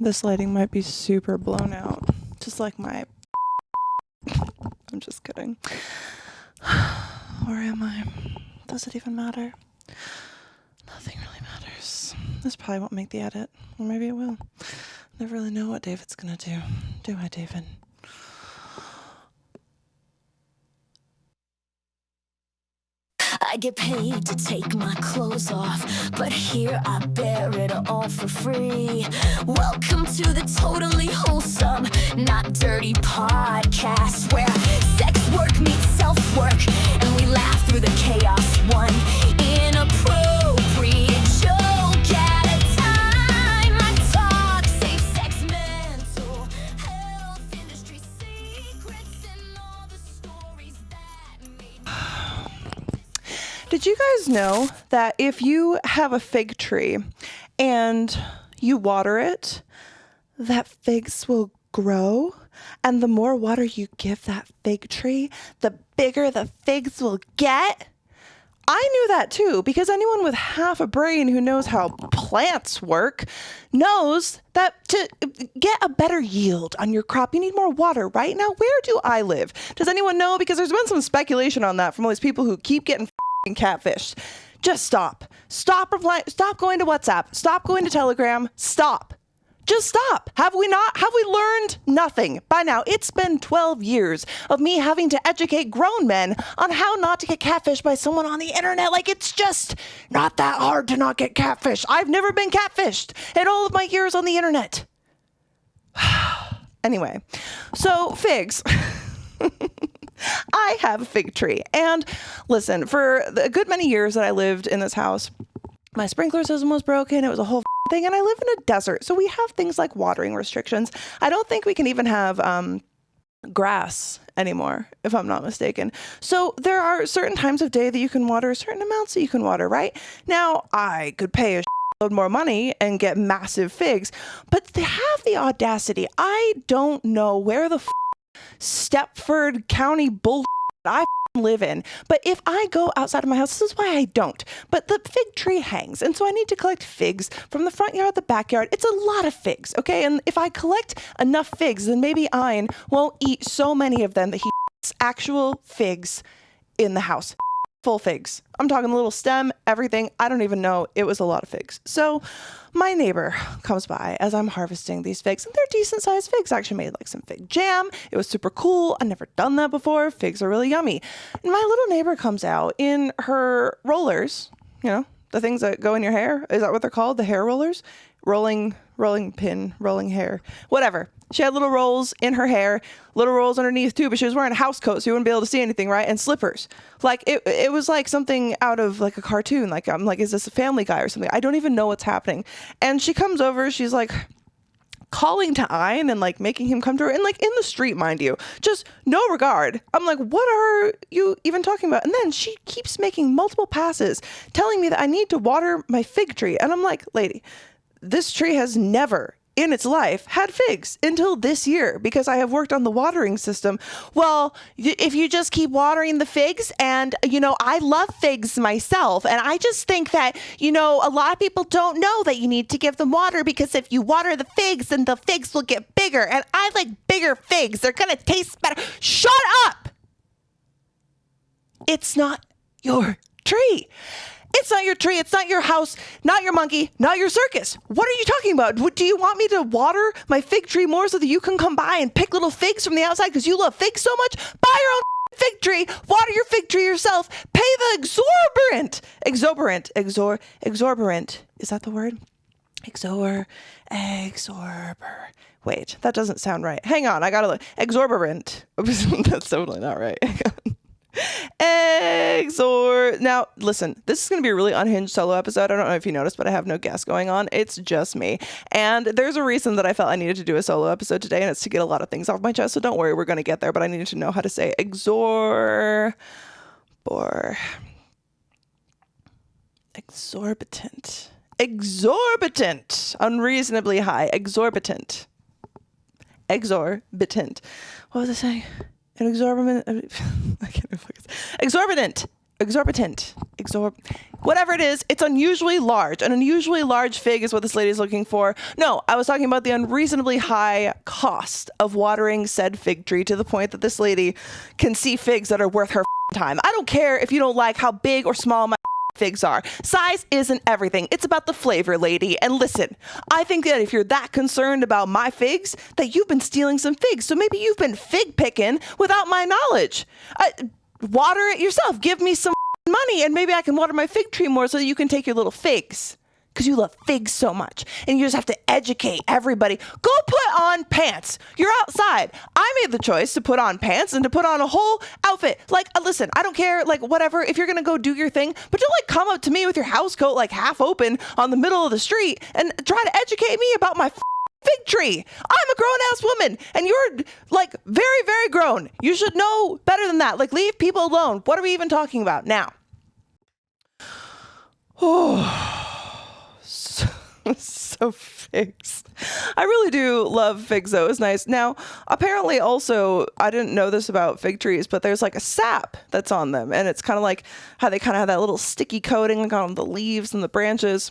this lighting might be super blown out. Just like my... I'm just kidding. Where am I? Does it even matter? Nothing really matters. This probably won't make the edit. Or maybe it will. Never really know what David's gonna do. Do I, David? I get paid to take my clothes off, but here I bear it all for free. Welcome to the Totally Wholesome, Not Dirty podcast, where sex work meets self-work, and we laugh through the chaos. One inappropriate joke at a time. I talk safe sex, mental health, industry secrets, and all the stories that made me. Did you guys know that if you have a fig tree and you water it, that figs will grow? And the more water you give that fig tree, the bigger the figs will get? I knew that too, because anyone with half a brain who knows how plants work knows that to get a better yield on your crop, you need more water. Right now, where do I live? Does anyone know? Because there's been some speculation on that from all these people who keep getting catfished. Just stop. Stop replying. Stop going to WhatsApp. Stop going to Telegram. Stop. Just stop. Have we learned nothing by now? It's been 12 years of me having to educate grown men on how not to get catfished by someone on the internet. Like, it's just not that hard to not get catfished. I've never been catfished in all of my years on the internet. Anyway, so figs. I have a fig tree. And listen, for a good many years that I lived in this house, my sprinkler system was broken. It was a whole thing. And I live in a desert. So we have things like watering restrictions. I don't think we can even have grass anymore, if I'm not mistaken. So there are certain times of day that you can water, certain amounts that you can water, right? Now, I could pay a load more money and get massive figs, but they have the audacity. I don't know where the Stepford County bull I live in, but if I go outside of my house, this is why I don't, but the fig tree hangs, and so I need to collect figs from the front yard, the backyard. It's a lot of figs, okay? And if I collect enough figs, then maybe Ein won't eat so many of them that he eats actual figs in the house. Full figs. I'm talking little stem, everything. I don't even know. It was a lot of figs. So my neighbor comes by as I'm harvesting these figs, and they're decent sized figs. I actually made like some fig jam. It was super cool. I've never done that before. Figs are really yummy. And my little neighbor comes out in her rollers, you know, the things that go in your hair. Is that what they're called? The hair rollers? Rolling pin, rolling hair, whatever. She had little rolls in her hair, little rolls underneath too, but she was wearing a housecoat, so you wouldn't be able to see anything, right? And slippers. Like it was like something out of like a cartoon. Like I'm like, is this a Family Guy or something? I don't even know what's happening. And she comes over, she's like calling to Ein and like making him come to her, and like in the street, mind you, just no regard. I'm like, what are you even talking about? And then she keeps making multiple passes, telling me that I need to water my fig tree. And I'm like, lady, this tree has never in its life had figs until this year because I have worked on the watering system. Well, if you just keep watering the figs, and, you know, I love figs myself. And I just think that, you know, a lot of people don't know that you need to give them water, because if you water the figs, then the figs will get bigger. And I like bigger figs. They're going to taste better. Shut up. It's not your tree. It's not your tree. It's not your house, not your monkey, not your circus. What are you talking about? Do you want me to water my fig tree more so that you can come by and pick little figs from the outside because you love figs so much? Buy your own fig tree, water your fig tree yourself, pay the exorbitant. Is that the word? Wait, that doesn't sound right. Hang on, I gotta look. Exorbitant. That's totally not right. Hang on. Now listen, this is going to be a really unhinged solo episode. I don't know if you noticed, but I have no guest going on. It's just me, and there's a reason that I felt I needed to do a solo episode today, and it's to get a lot of things off my chest. So don't worry, we're going to get there, but I needed to know how to say exorbitant, unreasonably high, exorbitant. What was I saying? An exorbitant, I can't remember. Exorbitant. whatever it is, it's unusually large. An unusually large fig is what this lady is looking for. No, I was talking about the unreasonably high cost of watering said fig tree to the point that this lady can see figs that are worth her time. I don't care if you don't like how big or small my figs are. Size isn't everything. It's about the flavor, lady. And listen, I think that if you're that concerned about my figs, that you've been stealing some figs. So maybe you've been fig picking without my knowledge. Water it yourself. Give me some money and maybe I can water my fig tree more so that you can take your little figs. Because you love figs so much. And you just have to educate everybody. Go put on pants. You're outside. I made the choice to put on pants and to put on a whole outfit. Like, listen, I don't care, like, whatever, if you're going to go do your thing, but don't, like, come up to me with your house coat, like, half open on the middle of the street and try to educate me about my fig tree. I'm a grown-ass woman, and you're, like, very, very grown. You should know better than that. Like, leave people alone. What are we even talking about now? Oh... So figs. I really do love figs though. It's nice. Now, apparently also, I didn't know this about fig trees, but there's like a sap that's on them. And it's kind of like how they kind of have that little sticky coating like on the leaves and the branches.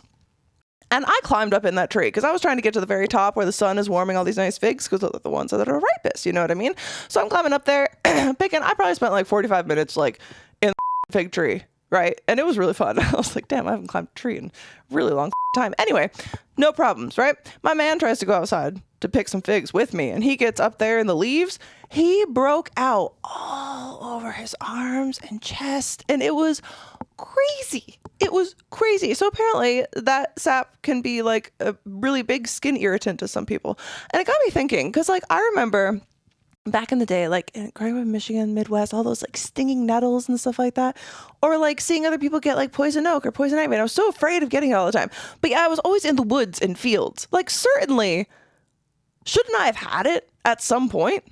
And I climbed up in that tree because I was trying to get to the very top where the sun is warming all these nice figs because they're the ones that are ripest. You know what I mean? So I'm climbing up there picking. I probably spent like 45 minutes like in the fig tree. Right. And it was really fun. I was like, damn, I haven't climbed a tree in a really long time. Anyway, no problems, right? My man tries to go outside to pick some figs with me and he gets up there in the leaves. He broke out all over his arms and chest and it was crazy. It was crazy. So apparently that sap can be like a really big skin irritant to some people. And it got me thinking because like I remember back in the day, like growing up in Michigan, Midwest, all those like stinging nettles and stuff like that, or like seeing other people get like poison oak or poison ivy. And I was so afraid of getting it all the time. But yeah, I was always in the woods and fields. Like certainly, shouldn't I have had it at some point?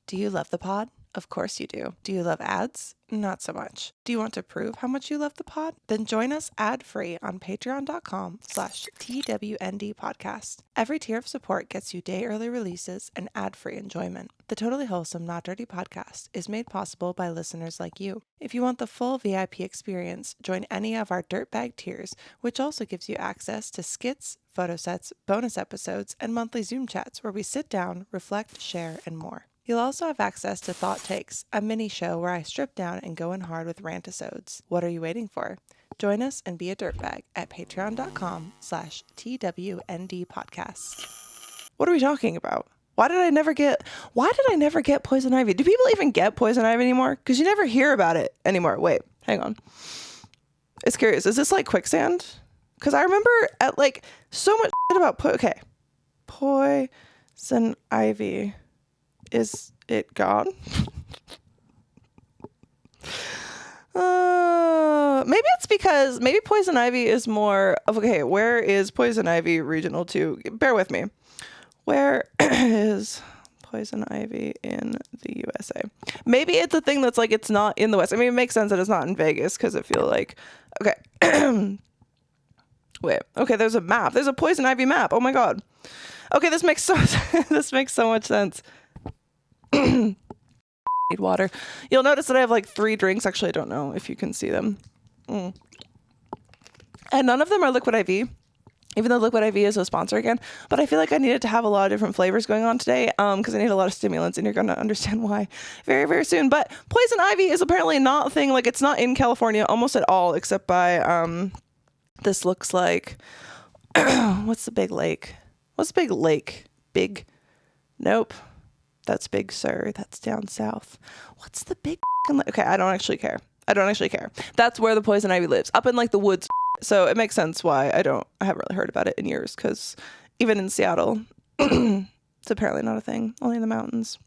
Do you love the pod? Of course you do. Do you love ads? Not so much. Do you want to prove how much you love the pod? Then join us ad-free on patreon.com/TWND podcast. Every tier of support gets you day early releases and ad-free enjoyment. The Totally Wholesome Not Dirty podcast is made possible by listeners like you. If you want the full VIP experience, join any of our dirtbag tiers, which also gives you access to skits, photo sets, bonus episodes, and monthly Zoom chats where we sit down, reflect, share, and more. You'll also have access to Thought Takes, a mini show where I strip down and go in hard with rant-episodes. What are you waiting for? Join us and be a dirtbag at patreon.com/TWND podcast. What are we talking about? Why did I never get poison ivy? Do people even get poison ivy anymore? Because you never hear about it anymore. Wait, hang on. It's curious. Is this like quicksand? Because I remember at like so much shit about poison ivy. Is it gone? Maybe it's because poison ivy is more of, okay, where is poison ivy regional to? Bear with me. Where is poison ivy in the USA? Maybe it's a thing that's like, it's not in the West. I mean, it makes sense that it's not in Vegas because I feel like, okay. Wait, okay, there's a map. There's a poison ivy map. Oh my God. Okay, this makes so much sense. Need water. You'll notice that I have like 3 drinks. Actually, I don't know if you can see them. And none of them are liquid IV, even though liquid IV is a sponsor again. But I feel like I needed to have a lot of different flavors going on today because I need a lot of stimulants and you're going to understand why very, very soon. But poison ivy is apparently not a thing. Like it's not in California almost at all except by this looks like what's the big lake? What's the big lake? Big? Nope. That's Big Sur. That's down south. What's the big lake? Okay, I don't actually care. That's where the poison ivy lives, up in like the woods. So it makes sense why I haven't really heard about it in years because even in Seattle, it's apparently not a thing, only in the mountains.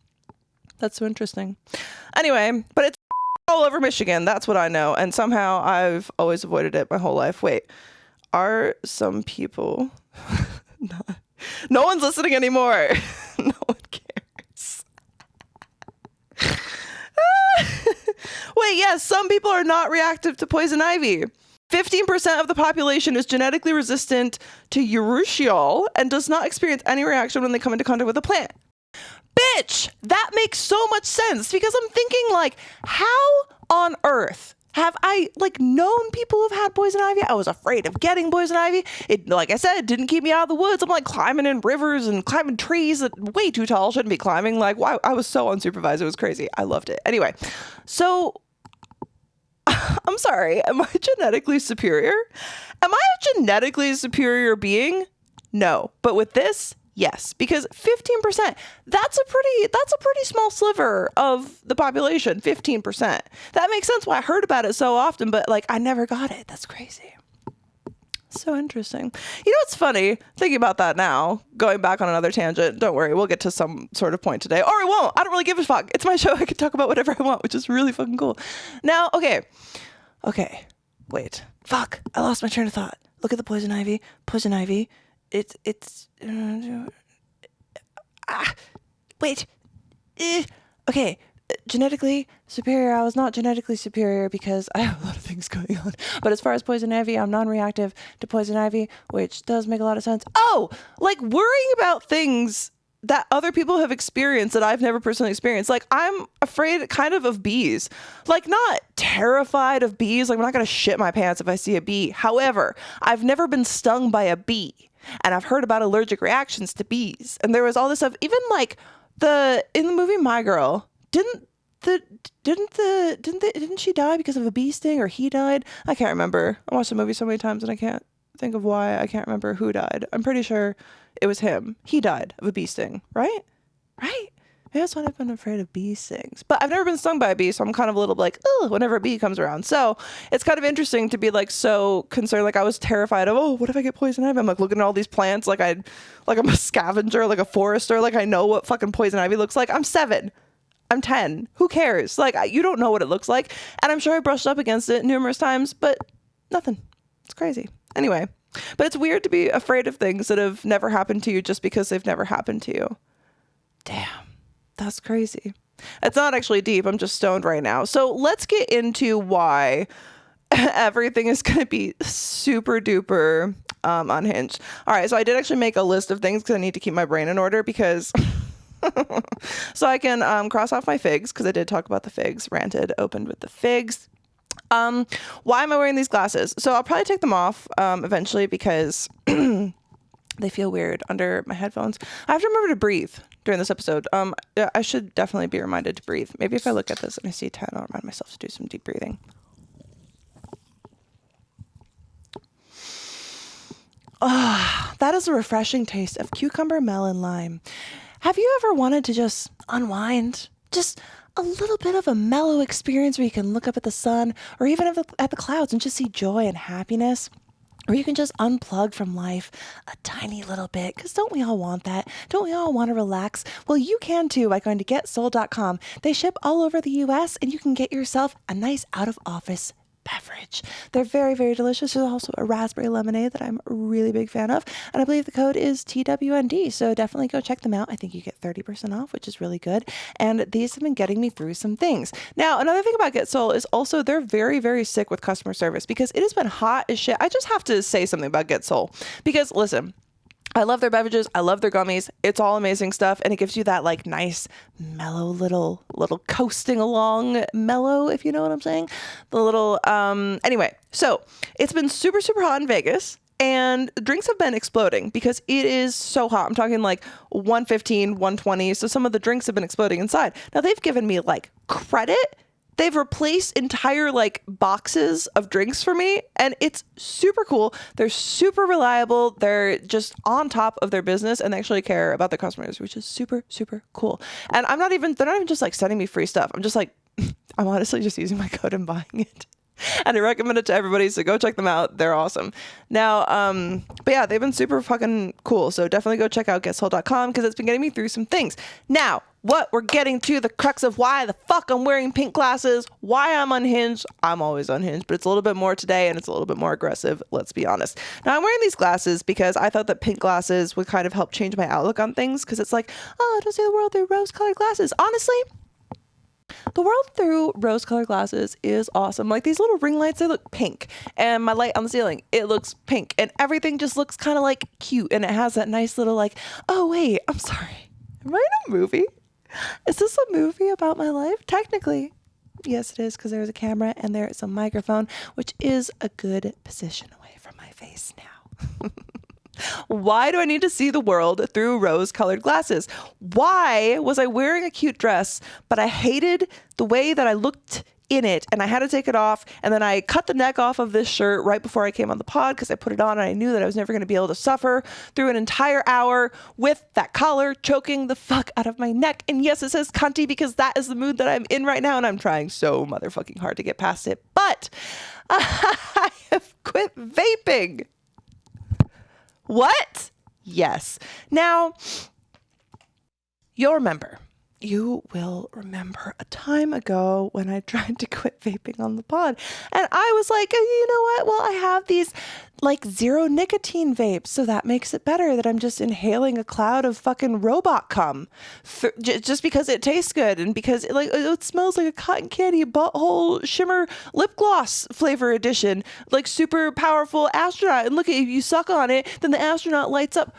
That's so interesting. Anyway, but it's all over Michigan. That's what I know. And somehow I've always avoided it my whole life. Wait, are some people... No one's listening anymore. No one cares. Wait, yes, some people are not reactive to poison ivy. 15% of the population is genetically resistant to urushiol and does not experience any reaction when they come into contact with the plant. Bitch, that makes so much sense because I'm thinking like, how on earth Have I known people who've had poison ivy? I was afraid of getting poison ivy. It, like I said, it didn't keep me out of the woods. I'm like climbing in rivers and climbing trees that way too tall, shouldn't be climbing. Like, why? I was so unsupervised. It was crazy. I loved it. Anyway, so I'm sorry. Am I genetically superior? Am I a genetically superior being? No. But with this, yes, because 15%, that's a pretty small sliver of the population, 15%. That makes sense why I heard about it so often, but I never got it. That's crazy. So interesting. You know what's funny? Thinking about that now, going back on another tangent, don't worry, we'll get to some sort of point today. Or we won't. I don't really give a fuck. It's my show. I can talk about whatever I want, which is really fucking cool. Now, okay. Wait. Fuck. I lost my train of thought. Look at the poison ivy. Poison ivy. Wait. Okay. Genetically superior. I was not genetically superior because I have a lot of things going on. But as far as poison ivy, I'm non-reactive to poison ivy, which does make a lot of sense. Oh, worrying about things that other people have experienced that I've never personally experienced. I'm afraid kind of bees. Not terrified of bees. I'm not going to shit my pants if I see a bee. However, I've never been stung by a bee. And I've heard about allergic reactions to bees. And there was all this stuff. Even in the movie My Girl, didn't she die because of a bee sting, or he died? I can't remember. I watched the movie so many times and I can't think of why. I can't remember who died. I'm pretty sure it was him. He died of a bee sting, right? Maybe that's why I've been afraid of bee stings. But I've never been stung by a bee, so I'm kind of a little whenever a bee comes around. So it's kind of interesting to be so concerned. I was terrified of, what if I get poison ivy? I'm looking at all these plants I'm a scavenger, a forester. I know what fucking poison ivy looks like. I'm 7. I'm 10. Who cares? You don't know what it looks like. And I'm sure I brushed up against it numerous times, but nothing. It's crazy. Anyway, but it's weird to be afraid of things that have never happened to you just because they've never happened to you. Damn. That's crazy. It's not actually deep. I'm just stoned right now. So let's get into why everything is going to be super duper unhinged. All right. So I did actually make a list of things because I need to keep my brain in order because so I can cross off my figs because I did talk about the figs. Ranted, opened with the figs. Why am I wearing these glasses? So I'll probably take them off eventually because they feel weird under my headphones. I have to remember to breathe during this episode. I should definitely be reminded to breathe. Maybe if I look at this and I see 10, I'll remind myself to do some deep breathing. Ah, that is a refreshing taste of cucumber, melon, lime. Have you ever wanted to just unwind? Just a little bit of a mellow experience where you can look up at the sun or even at the clouds and just see joy and happiness? Or you can just unplug from life a tiny little bit, because don't we all want that? Don't we all want to relax? Well, you can too by going to getsoul.com. They ship all over the US and you can get yourself a nice out-of-office beverage. They're very, very delicious. There's also a raspberry lemonade that I'm a really big fan of. And I believe the code is TWND. So definitely go check them out. I think you get 30% off, which is really good. And these have been getting me through some things. Now, another thing about Get Soul is also they're very, very sick with customer service because it has been hot as shit. I just have to say something about Get Soul because listen, I love their beverages. I love their gummies. It's all amazing stuff. And it gives you that nice, mellow little coasting along mellow, if you know what I'm saying. The little, anyway, so it's been super, super hot in Vegas and drinks have been exploding because it is so hot. I'm talking 115, 120. So some of the drinks have been exploding inside. Now they've given me credit. They've replaced entire boxes of drinks for me and it's super cool. They're super reliable. They're just on top of their business and they actually care about their customers, which is super, super cool. And they're not even just sending me free stuff. I'm just I'm honestly just using my code and buying it. And I recommend it to everybody. So go check them out. They're awesome. Now, but yeah, they've been super fucking cool. So definitely go check out getsoul.com because it's been getting me through some things. Now, what we're getting to the crux of why the fuck I'm wearing pink glasses, why I'm unhinged. I'm always unhinged, but it's a little bit more today and it's a little bit more aggressive. Let's be honest. Now I'm wearing these glasses because I thought that pink glasses would kind of help change my outlook on things. Cause it's I don't see the world through rose colored glasses. Honestly, the world through rose-colored glasses is awesome. These little ring lights, they look pink. And my light on the ceiling, it looks pink. And everything just looks kind of cute. And it has that nice little oh, wait, I'm sorry. Am I in a movie? Is this a movie about my life? Technically, Yes, it is, because there's a camera and there is a microphone, which is a good position away from my face now. Why do I need to see the world through rose-colored glasses? Why was I wearing a cute dress, but I hated the way that I looked in it, and I had to take it off, and then I cut the neck off of this shirt right before I came on the pod because I put it on and I knew that I was never going to be able to suffer through an entire hour with that collar choking the fuck out of my neck. And yes, it says cunty because that is the mood that I'm in right now, and I'm trying so motherfucking hard to get past it. But I have quit vaping. What? Yes. Now, you will remember a time ago when I tried to quit vaping on the pod. And I was like, you know what? Well, I have these like 0 nicotine vapes. So that makes it better that I'm just inhaling a cloud of fucking robot cum just because it tastes good. And because it smells like a cotton candy butthole shimmer lip gloss flavor edition, like super powerful astronaut. And look at, if you suck on it, then the astronaut lights up.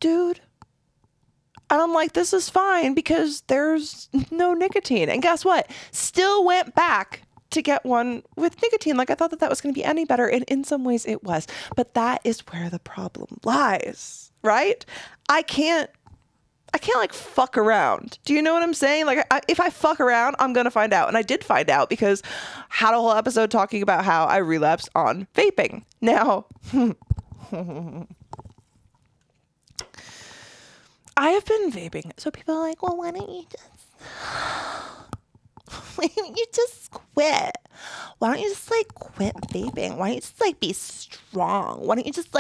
Dude. And I'm like, this is fine because there's no nicotine. And guess what? Still went back to get one with nicotine. Like I thought that was going to be any better. And in some ways it was. But that is where the problem lies, right? I can't like fuck around. Do you know what I'm saying? Like if I fuck around, I'm going to find out. And I did find out because I had a whole episode talking about how I relapsed on vaping. Now, I have been vaping. So people are like, well, why don't you just quit? Why don't you just like quit vaping? Why don't you just like be strong? Why don't you just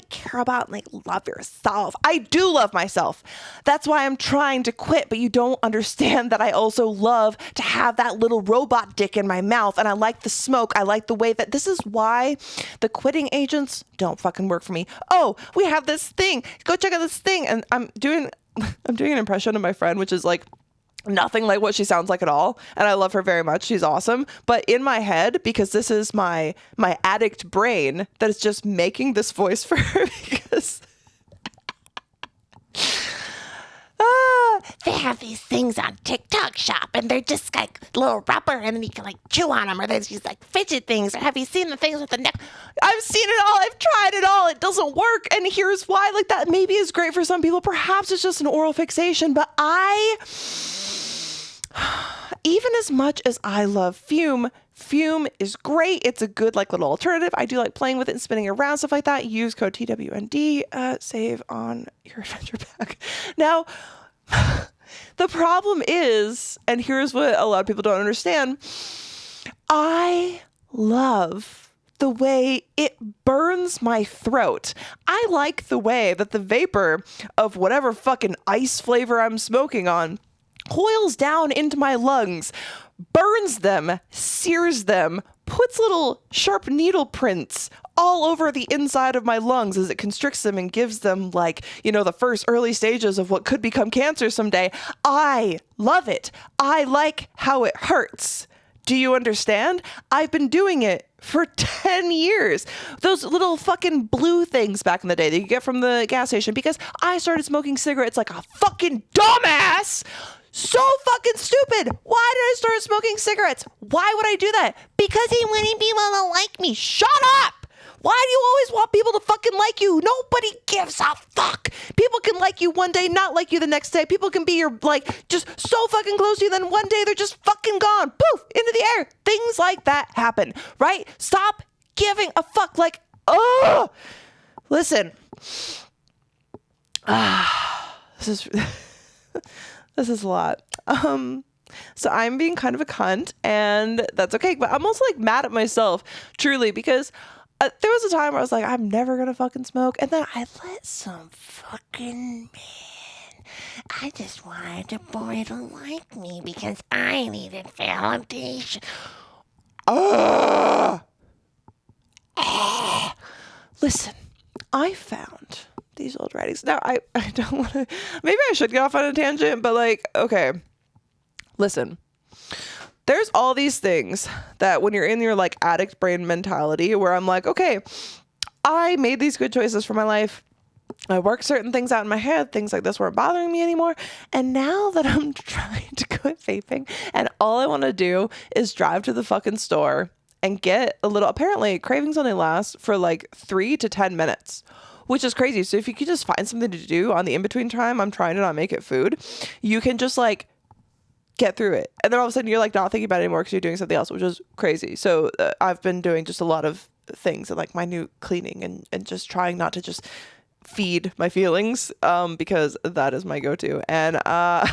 care about and like love yourself? I do love myself. That's why I'm trying to quit, but you don't understand that I also love to have that little robot dick in my mouth, and I like the smoke. I like the way that this is why the quitting agents don't fucking work for me. Oh, we have this thing. Go check out this thing. And I'm doing an impression of my friend, which is like nothing like what she sounds like at all. And I love her very much. She's awesome. But in my head, because this is my addict brain that is just making this voice for her because they have these things on TikTok shop and they're just like little rubber and then you can like chew on them, or there's these like fidget things. Or have you seen the things with the neck? I've seen it all. I've tried it all. It doesn't work. And here's why. Like that maybe is great for some people. Perhaps it's just an oral fixation, but even as much as I love Fume is great. It's a good like little alternative. I do like playing with it and spinning around, stuff like that. Use code TWND, save on your adventure pack. Now, the problem is, and here's what a lot of people don't understand, I love the way it burns my throat. I like the way that the vapor of whatever fucking ice flavor I'm smoking on coils down into my lungs, burns them, sears them, puts little sharp needle prints all over the inside of my lungs as it constricts them and gives them like, the first early stages of what could become cancer someday. I love it. I like how it hurts. Do you understand? I've been doing it for 10 years. Those little fucking blue things back in the day that you get from the gas station, because I started smoking cigarettes like a fucking dumbass. So fucking stupid. Why did I start smoking cigarettes? Why would I do that? Because he wanted people to like me. Shut up. Why do you always want people to fucking like you? Nobody gives a fuck. People can like you one day, not like you the next day. People can be just so fucking close to you, then one day they're just fucking gone. Poof, into the air. Things like that happen, right? Stop giving a fuck. Listen. This is a lot. So I'm being kind of a cunt, and that's okay. But I'm also mad at myself, truly, because there was a time where I was like, I'm never gonna fucking smoke, and then I let some fucking man. I just wanted a boy to like me because I needed validation. Listen, I found these old writings. Now, I don't want to, maybe I should get off on a tangent, but okay, listen, there's all these things that when you're in your addict brain mentality where I'm like, okay, I made these good choices for my life. I worked certain things out in my head. Things like this weren't bothering me anymore. And now that I'm trying to quit vaping and all I want to do is drive to the fucking store and get a little, apparently cravings only last for like 3 to 10 minutes, which is crazy. So if you could just find something to do on the in-between time, I'm trying to not make it food, you can just like get through it. And then all of a sudden you're like not thinking about it anymore because you're doing something else, which is crazy. So I've been doing just a lot of things and like minute cleaning and just trying not to just feed my feelings because that is my go-to. And I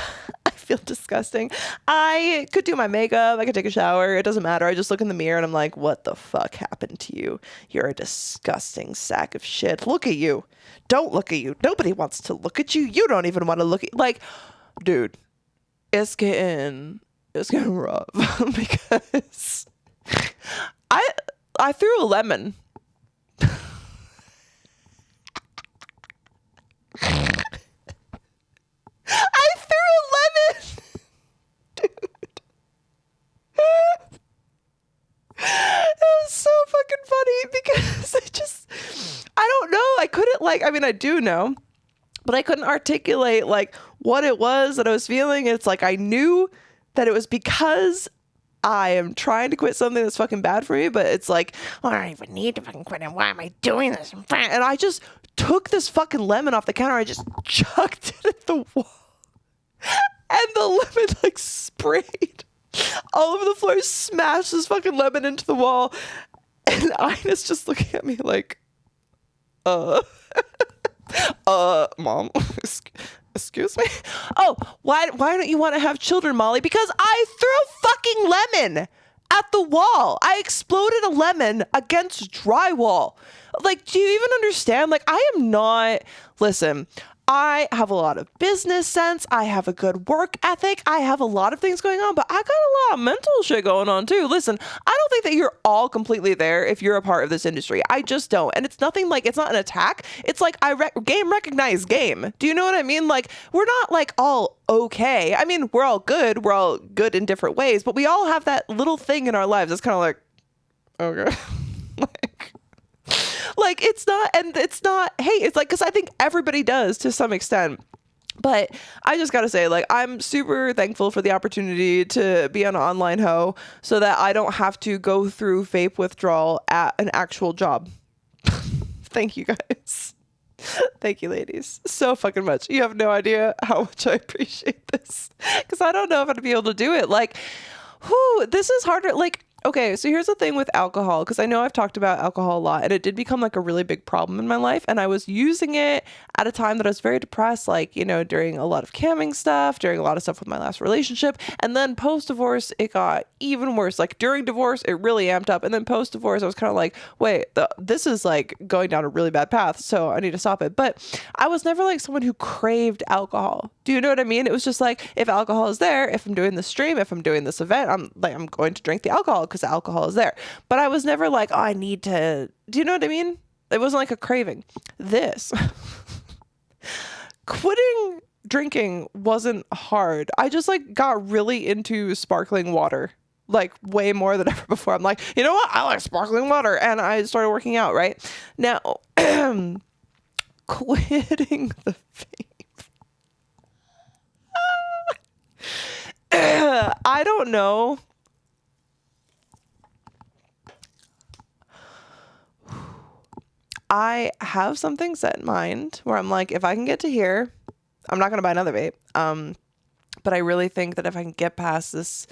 feel disgusting. I could do my makeup, I could take a shower, it doesn't matter. I just look in the mirror and I'm like, what the fuck happened to you? You're a disgusting sack of shit. Look at you. Don't look at you. Nobody wants to look at you. You don't even want to look at, like, dude, it's getting rough because I threw a lemon. I threw a lemon, dude. It was so fucking funny because I don't know. I couldn't I do know, but I couldn't articulate like what it was that I was feeling. It's like I knew that it was because I am trying to quit something that's fucking bad for me, but it's like, Well, I don't even need to fucking quit, and why am I doing this? and I just took this fucking lemon off the counter. I just chucked it at the wall. And the lemon like sprayed all over the floor, smashed this fucking lemon into the wall. And Ina's just looking at me like, Mom, excuse me? Oh, why don't you want to have children, Molly? Because I threw a fucking lemon at the wall. I exploded a lemon against drywall. Like, do you even understand? Like, I am not, listen, I have a lot of business sense. I have a good work ethic. I have a lot of things going on, but I got a lot of mental shit going on too. Listen, I don't think that you're all completely there if you're a part of this industry. I just don't. And it's nothing like, it's not an attack. It's like game recognize game. Do you know what I mean? Like, we're not like all okay. I mean, we're all good. We're all good in different ways, but we all have that little thing in our lives that's kind of like, okay. Like it's not, hey, it's like, because I think everybody does to some extent. But I just got to say, like, I'm super thankful for the opportunity to be an online hoe so that I don't have to go through vape withdrawal at an actual job. Thank you guys. Thank you, ladies, so fucking much. You have no idea how much I appreciate this because I don't know if I'd be able to do it. Like, this is harder. Like, okay, so here's the thing with alcohol, because I know I've talked about alcohol a lot, and it did become like a really big problem in my life, and I was using it at a time that I was very depressed, like, you know, during a lot of camming stuff, during a lot of stuff with my last relationship, and then post-divorce, it got even worse. Like, during divorce, it really amped up, and then post-divorce, I was kind of like, wait, this is like going down a really bad path, so I need to stop it. But I was never like someone who craved alcohol. Do you know what I mean? It was just like, if alcohol is there, if I'm doing this stream, if I'm doing this event, I'm going to drink the alcohol because the alcohol is there. But I was never like, oh, I need to, do you know what I mean? It wasn't like a craving. This quitting drinking wasn't hard. I just like got really into sparkling water, like way more than ever before. I'm like, you know what? I like sparkling water. And I started working out right now. Quitting the vape. I don't know. I have something set in mind where I'm like, if I can get to here, I'm not going to buy another vape. But I really think that if I can get past this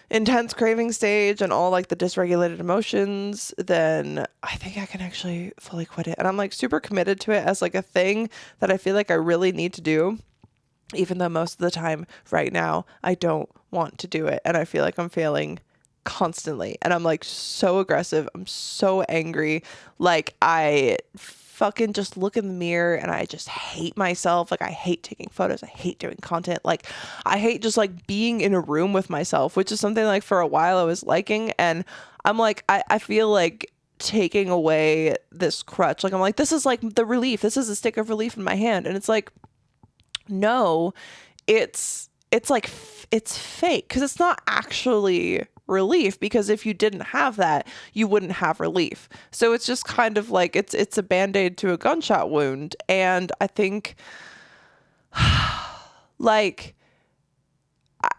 intense craving stage and all like the dysregulated emotions, then I think I can actually fully quit it. And I'm like super committed to it as like a thing that I feel like I really need to do, even though most of the time right now I don't want to do it. And I feel like I'm failing constantly. And I'm like so aggressive. I'm so angry. Like I fucking just look in the mirror and I just hate myself. Like I hate taking photos. I hate doing content. Like I hate just like being in a room with myself, which is something like for a while I was liking. And I'm like, I feel like taking away this crutch. Like I'm like, this is like the relief. This is a stick of relief in my hand. And it's like, no, it's like, it's fake because it's not actually relief, because if you didn't have that, you wouldn't have relief. So it's just kind of like it's a band-aid to a gunshot wound. And I think like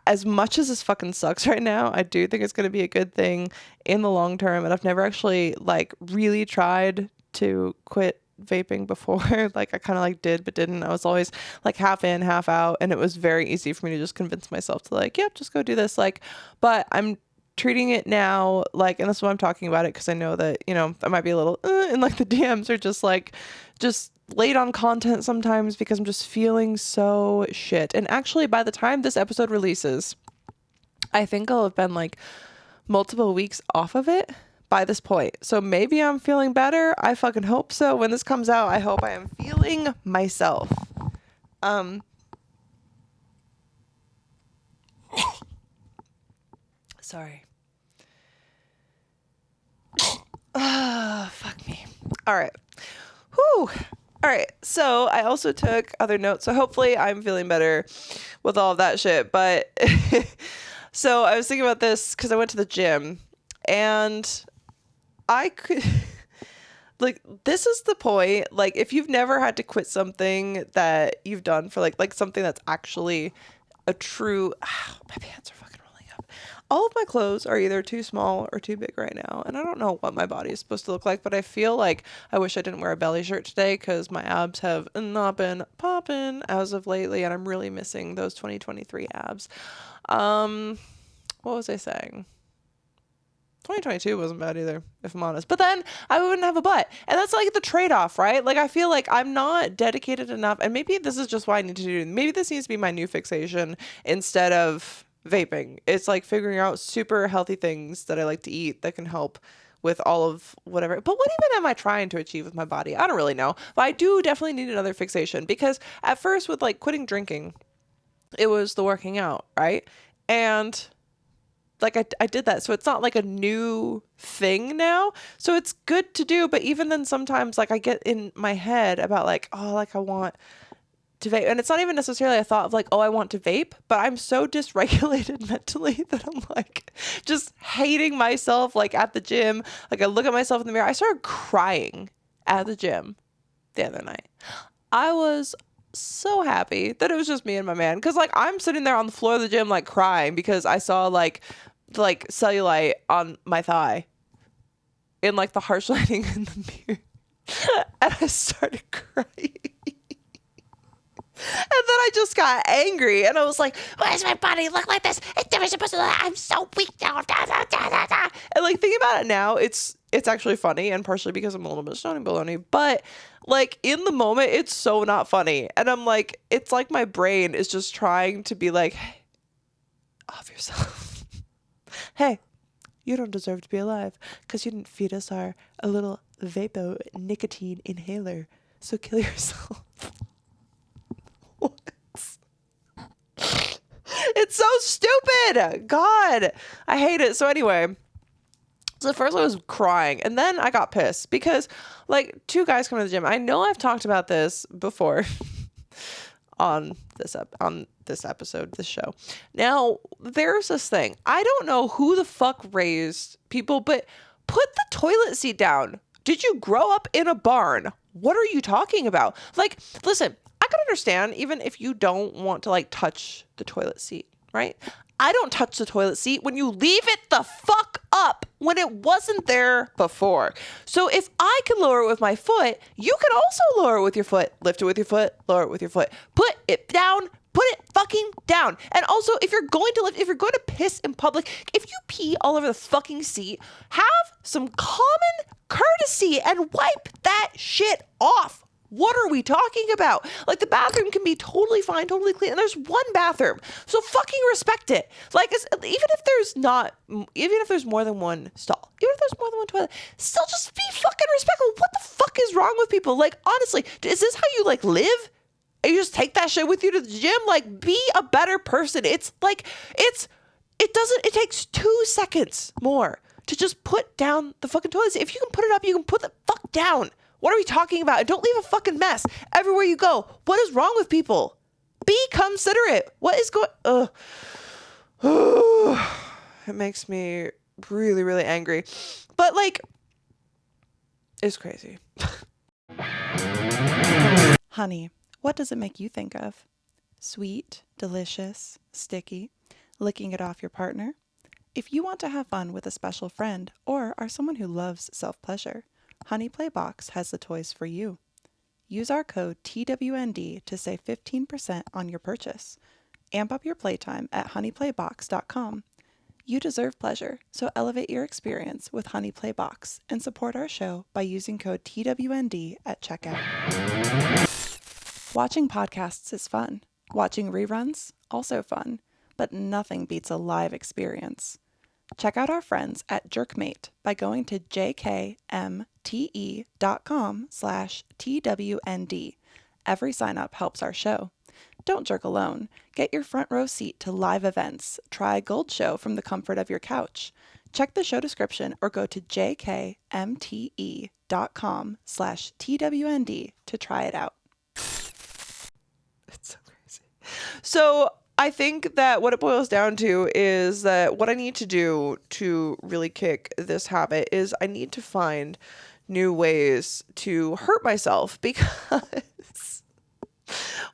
as much as this fucking sucks right now, I do think it's going to be a good thing in the long term. And I've never actually like really tried to quit vaping before. Like I kind of like did but didn't. I was always like half in, half out, and it was very easy for me to just convince myself to like, yep, just go do this. Like, but I'm treating it now like, and that's why I'm talking about it, because I know that, you know, I might be a little in like the DMs or just late on content sometimes because I'm just feeling so shit. And actually by the time this episode releases, I think I'll have been like multiple weeks off of it by this point. So maybe I'm feeling better. I fucking hope so. When this comes out, I hope I am feeling myself. Sorry. Fuck me. All right. Whew. All right. So I also took other notes. So hopefully I'm feeling better with all of that shit. But so I was thinking about this because I went to the gym and I could like, this is the point. Like if you've never had to quit something that you've done for like something that's actually a true, my pants are fucking rolling up. All of my clothes are either too small or too big right now. And I don't know what my body is supposed to look like, but I feel like I wish I didn't wear a belly shirt today because my abs have not been popping as of lately. And I'm really missing those 2023 abs. What was I saying? 2022 wasn't bad either, if I'm honest. But then I wouldn't have a butt. And that's like the trade-off, right? Like I feel like I'm not dedicated enough. And maybe this is just what I need to do. Maybe this needs to be my new fixation instead of vaping. It's like figuring out super healthy things that I like to eat that can help with all of whatever. But what even am I trying to achieve with my body? I don't really know. But I do definitely need another fixation, because at first with like quitting drinking, it was the working out, right? And like I did that. So it's not like a new thing now. So it's good to do. But even then sometimes like I get in my head about like, oh, like I want to vape. And it's not even necessarily a thought of like, oh, I want to vape, but I'm so dysregulated mentally that I'm like just hating myself like at the gym. Like I look at myself in the mirror. I started crying at the gym the other night. I was so happy that it was just me and my man. Cause like I'm sitting there on the floor of the gym like crying because I saw like cellulite on my thigh in like the harsh lighting in the mirror. And I started crying. And then I just got angry and I was like, why does my body look like this? It's never supposed to look like I'm so weak now. Da, da, da, da, da. And like thinking about it now, it's actually funny, and partially because I'm a little bit stony baloney, but like in the moment it's so not funny. And I'm like, it's like my brain is just trying to be like, hey, off yourself. Hey, you don't deserve to be alive because you didn't feed us a little Vapo nicotine inhaler. So kill yourself. What? It's so stupid. God, I hate it. So anyway, so first I was crying and then I got pissed because like two guys come to the gym. I know I've talked about this before on this episode, this show. Now, there's this thing. I don't know who the fuck raised people, but put the toilet seat down. Did you grow up in a barn? What are you talking about? Like, listen, I can understand even if you don't want to like touch the toilet seat, right? I don't touch the toilet seat when you leave it the fuck up when it wasn't there before. So if I can lower it with my foot, you can also lower it with your foot. Lift it with your foot, lower it with your foot. Put it down, put it fucking down. And also, if you're going to piss in public, if you pee all over the fucking seat, have some common courtesy and wipe that shit off. What are we talking about? Like the bathroom can be totally fine, totally clean. And there's one bathroom. So fucking respect it. Like even if there's more than one stall, even if there's more than one toilet, still just be fucking respectful. What the fuck is wrong with people? Like honestly, is this how you like live? And you just take that shit with you to the gym? Like be a better person. It's like, it takes 2 seconds more to just put down the fucking toilet. If you can put it up, you can put the fuck down. What are we talking about? And don't leave a fucking mess everywhere you go. What is wrong with people? Be considerate. What is going... It makes me really, really angry. But like, it's crazy. Honey, what does it make you think of? Sweet, delicious, sticky, licking it off your partner? If you want to have fun with a special friend or are someone who loves self-pleasure, Honey Playbox has the toys for you. Use our code TWND to save 15% on your purchase. Amp up your playtime at honeyplaybox.com. You deserve pleasure, so elevate your experience with Honey Playbox and support our show by using code TWND at checkout. Watching podcasts is fun. Watching reruns, also fun. But nothing beats a live experience. Check out our friends at Jerkmate by going to jkmte.com/TWND. Every sign up helps our show. Don't jerk alone. Get your front row seat to live events. Try a Gold Show from the comfort of your couch. Check the show description or go to jkmte.com/TWND to try it out. It's so crazy. So I think that what it boils down to is that what I need to do to really kick this habit is I need to find new ways to hurt myself, because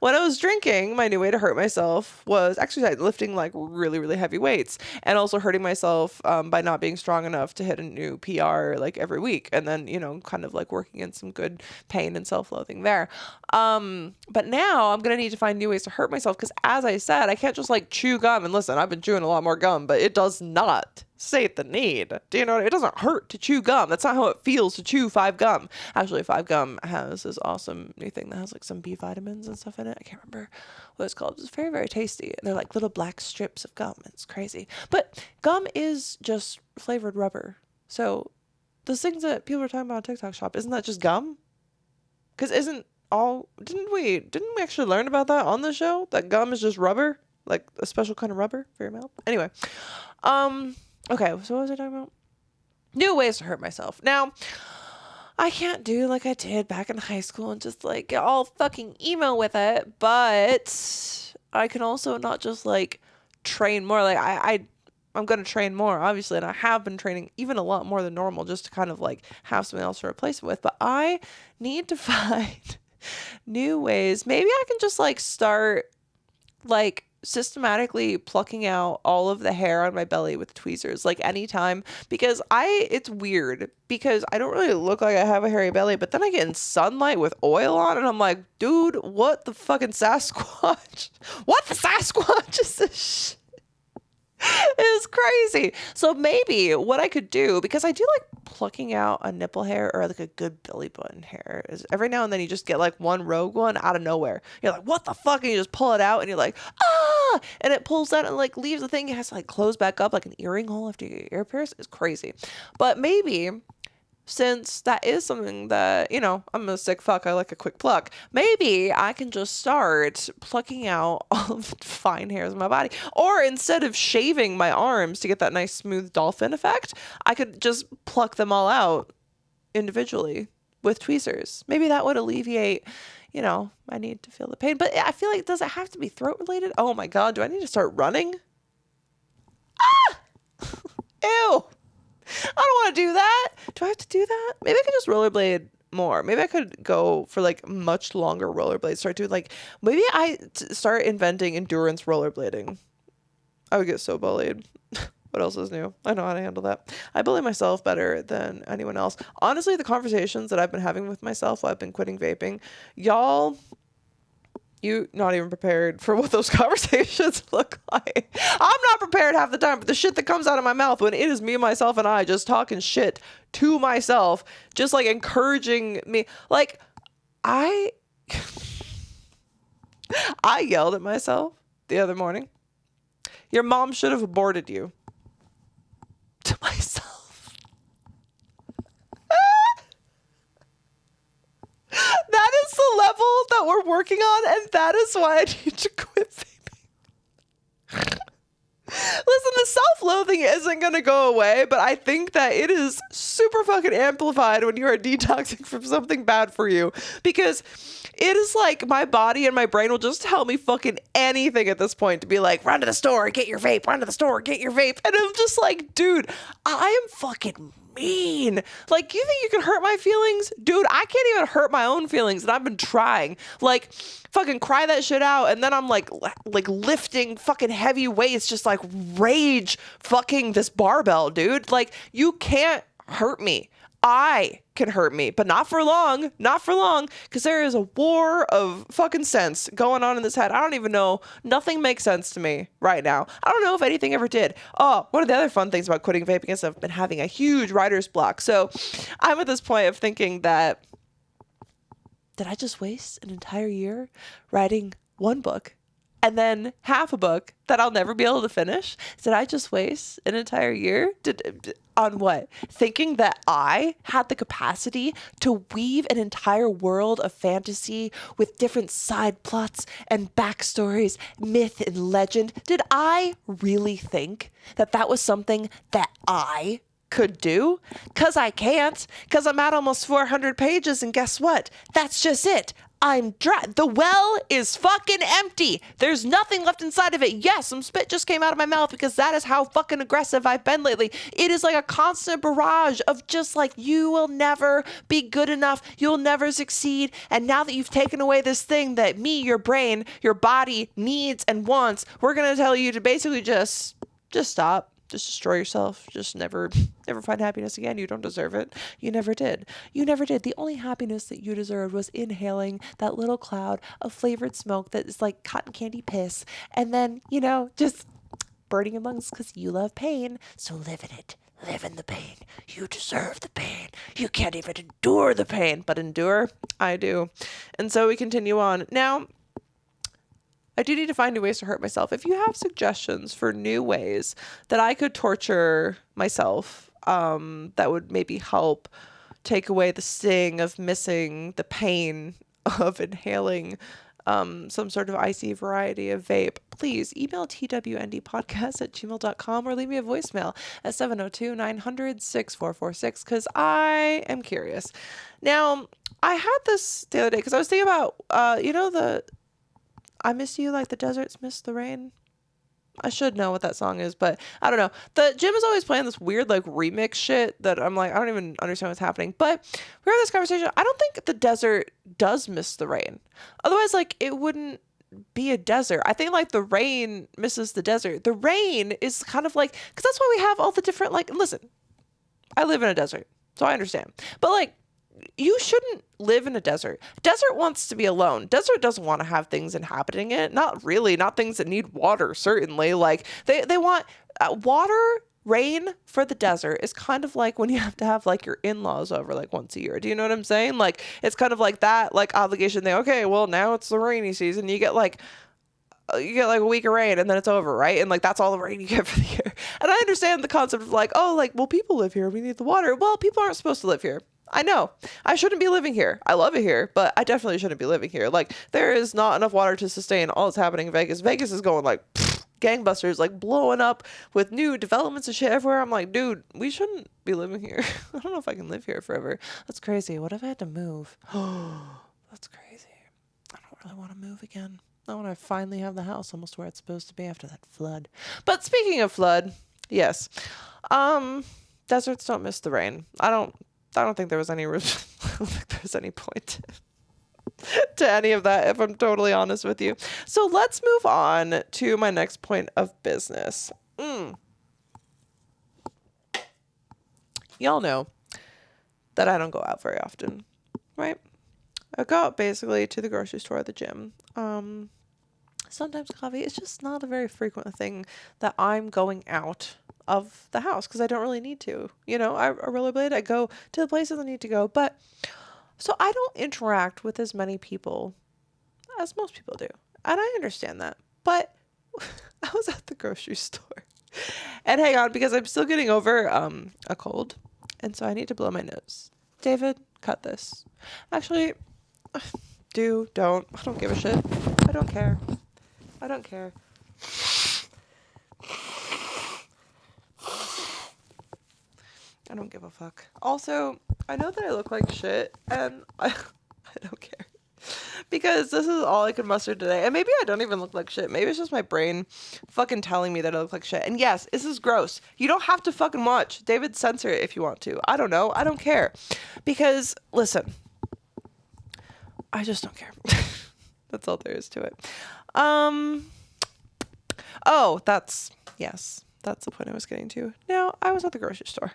when I was drinking, my new way to hurt myself was exercise, lifting like really, really heavy weights, and also hurting myself by not being strong enough to hit a new PR like every week. And then, you know, kind of like working in some good pain and self-loathing there. But now I'm going to need to find new ways to hurt myself, because as I said, I can't just like chew gum. And listen, I've been chewing a lot more gum, but it does not sate the need. Do you know, it doesn't hurt to chew gum. That's not how it feels to chew 5 gum. Actually, 5 gum has this awesome new thing that has like some B vitamins and stuff in it. I can't remember what it's called. It's very, very tasty. They're like little black strips of gum. It's crazy. But gum is just flavored rubber. So those things that people are talking about on TikTok shop, isn't that just gum? Because didn't we actually learn about that on the show? That gum is just rubber? Like a special kind of rubber for your mouth? Anyway, okay, so what was I talking about? New ways to hurt myself. Now, I can't do like I did back in high school and just like get all fucking emo with it, but I can also not just like train more. Like I'm going to train more, obviously, and I have been training even a lot more than normal just to kind of like have something else to replace it with, but I need to find new ways. Maybe I can just like start like systematically plucking out all of the hair on my belly with tweezers, like anytime, because it's weird because I don't really look like I have a hairy belly, but then I get in sunlight with oil on and I'm like, dude, what the fucking Sasquatch? What the Sasquatch is this shit? It's crazy. So maybe what I could do, because I do like plucking out a nipple hair or like a good belly button hair, is every now and then you just get like one rogue one out of nowhere. You're like, what the fuck? And you just pull it out and you're like, ah, and it pulls out and like leaves the thing. It has to like close back up like an earring hole after you get your ear pierced. It's crazy. But maybe, since that is something that, you know, I'm a sick fuck, I like a quick pluck, maybe I can just start plucking out all of the fine hairs in my body. Or instead of shaving my arms to get that nice smooth dolphin effect, I could just pluck them all out individually with tweezers. Maybe that would alleviate, you know, I need to feel the pain. But I feel like, does it have to be throat related? Oh my God, do I need to start running? Ah! Ew. I don't want to do that. Do I have to do that? Maybe I could just rollerblade more. Maybe I could go for like much longer rollerblades. Start doing like, maybe start inventing endurance rollerblading. I would get so bullied. What else is new? I know how to handle that. I bully myself better than anyone else. Honestly, the conversations that I've been having with myself while I've been quitting vaping, y'all, you not even prepared for what those conversations look like. I'm not prepared half the time, but the shit that comes out of my mouth when it is me, myself, and I just talking shit to myself, just like encouraging me. Like I yelled at myself the other morning. Your mom should have aborted you. To myself. That is the level that we're working on, and that is why I need to quit vaping. Listen, the self-loathing isn't going to go away, but I think that it is super fucking amplified when you are detoxing from something bad for you, because it is like my body and my brain will just tell me fucking anything at this point to be like, run to the store, get your vape, run to the store, get your vape. And I'm just like, dude, I am fucking mean. Like, you think you can hurt my feelings? Dude, I can't even hurt my own feelings, and I've been trying. Like, fucking cry that shit out, and then I'm like lifting fucking heavy weights, just like rage fucking this barbell, dude. Like, you can't hurt me. I can hurt me, but not for long, because there is a war of fucking sense going on in this head. I don't even know. Nothing makes sense to me right now. I don't know if anything ever did. Oh, one of the other fun things about quitting vaping is I've been having a huge writer's block. So I'm at this point of thinking that, did I just waste an entire year writing one book and then half a book that I'll never be able to finish? Did I just waste an entire year? On what? Thinking that I had the capacity to weave an entire world of fantasy with different side plots and backstories, myth and legend. Did I really think that that was something that I could do? Because I can't. Because I'm at almost 400 pages, and guess what? That's just it. I'm dry. The well is fucking empty. There's nothing left inside of it. Yes, some spit just came out of my mouth because that is how fucking aggressive I've been lately. It is like a constant barrage of just like, you will never be good enough. You'll never succeed. And now that you've taken away this thing that me, your brain, your body needs and wants, we're going to tell you to basically just stop. Just destroy yourself. Just never find happiness again. You don't deserve it. You never did. You never did. The only happiness that you deserved was inhaling that little cloud of flavored smoke that is like cotton candy piss. And then, just burning your lungs because you love pain. So live in it. Live in the pain. You deserve the pain. You can't even endure the pain, but endure, I do. And so we continue on. Now, I do need to find new ways to hurt myself. If you have suggestions for new ways that I could torture myself, that would maybe help take away the sting of missing the pain of inhaling some sort of icy variety of vape, please email twndpodcast@gmail.com or leave me a voicemail at 702-900-6446, because I am curious. Now, I had this the other day because I was thinking about, I miss you like the deserts miss the rain. I should know what that song is, but I don't know. The gym is always playing this weird like remix shit that I'm like, I don't even understand what's happening. But we have this conversation. I don't think the desert does miss the rain. Otherwise, like, it wouldn't be a desert. I think like the rain misses the desert. The rain is kind of like, because that's why we have all the different, like, listen, I live in a desert, so I understand. But like, you shouldn't live in a desert. Desert wants to be alone. Desert doesn't want to have things inhabiting it. Not really. Not things that need water, certainly. Like, they want water, rain for the desert is kind of like when you have to have like your in-laws over like once a year. Do you know what I'm saying? Like, it's kind of like that like obligation thing. Okay, well, now it's the rainy season. You get like a week of rain and then it's over, right? And like, that's all the rain you get for the year. And I understand the concept of like, oh, like, well, people live here. We need the water. Well, people aren't supposed to live here. I know. I shouldn't be living here. I love it here, but I definitely shouldn't be living here. Like, there is not enough water to sustain all that's happening in Vegas. Vegas is going like gangbusters, like blowing up with new developments and shit everywhere. I'm like, dude, we shouldn't be living here. I don't know if I can live here forever. That's crazy. What if I had to move? Oh, that's crazy. I don't really want to move again. Not when I finally have the house almost where it's supposed to be after that flood. But speaking of flood, yes. Deserts don't miss the rain. I don't think there was any point to any of that, if I'm totally honest with you. So let's move on to my next point of business. Y'all know that I don't go out very often, right? I go out basically to the grocery store, the gym. Sometimes coffee. It's just not a very frequent thing that I'm going out of the house because I don't really need to. I rollerblade. I go to the places I need to go, but so I don't interact with as many people as most people do, and I understand that. But I was at the grocery store, and hang on, because I'm still getting over a cold, and so I need to blow my nose. David, cut this. Actually, don't. I don't give a shit. I don't care. don't give a fuck. Also, I know that I look like shit, and I don't care. Because this is all I could muster today. And maybe I don't even look like shit. Maybe it's just my brain fucking telling me that I look like shit. And yes, this is gross. You don't have to fucking watch. David, censor it if you want to. I don't know. I don't care. Because, listen, I just don't care. That's all there is to it. Oh, that's the point I was getting to. Now, I was at the grocery store.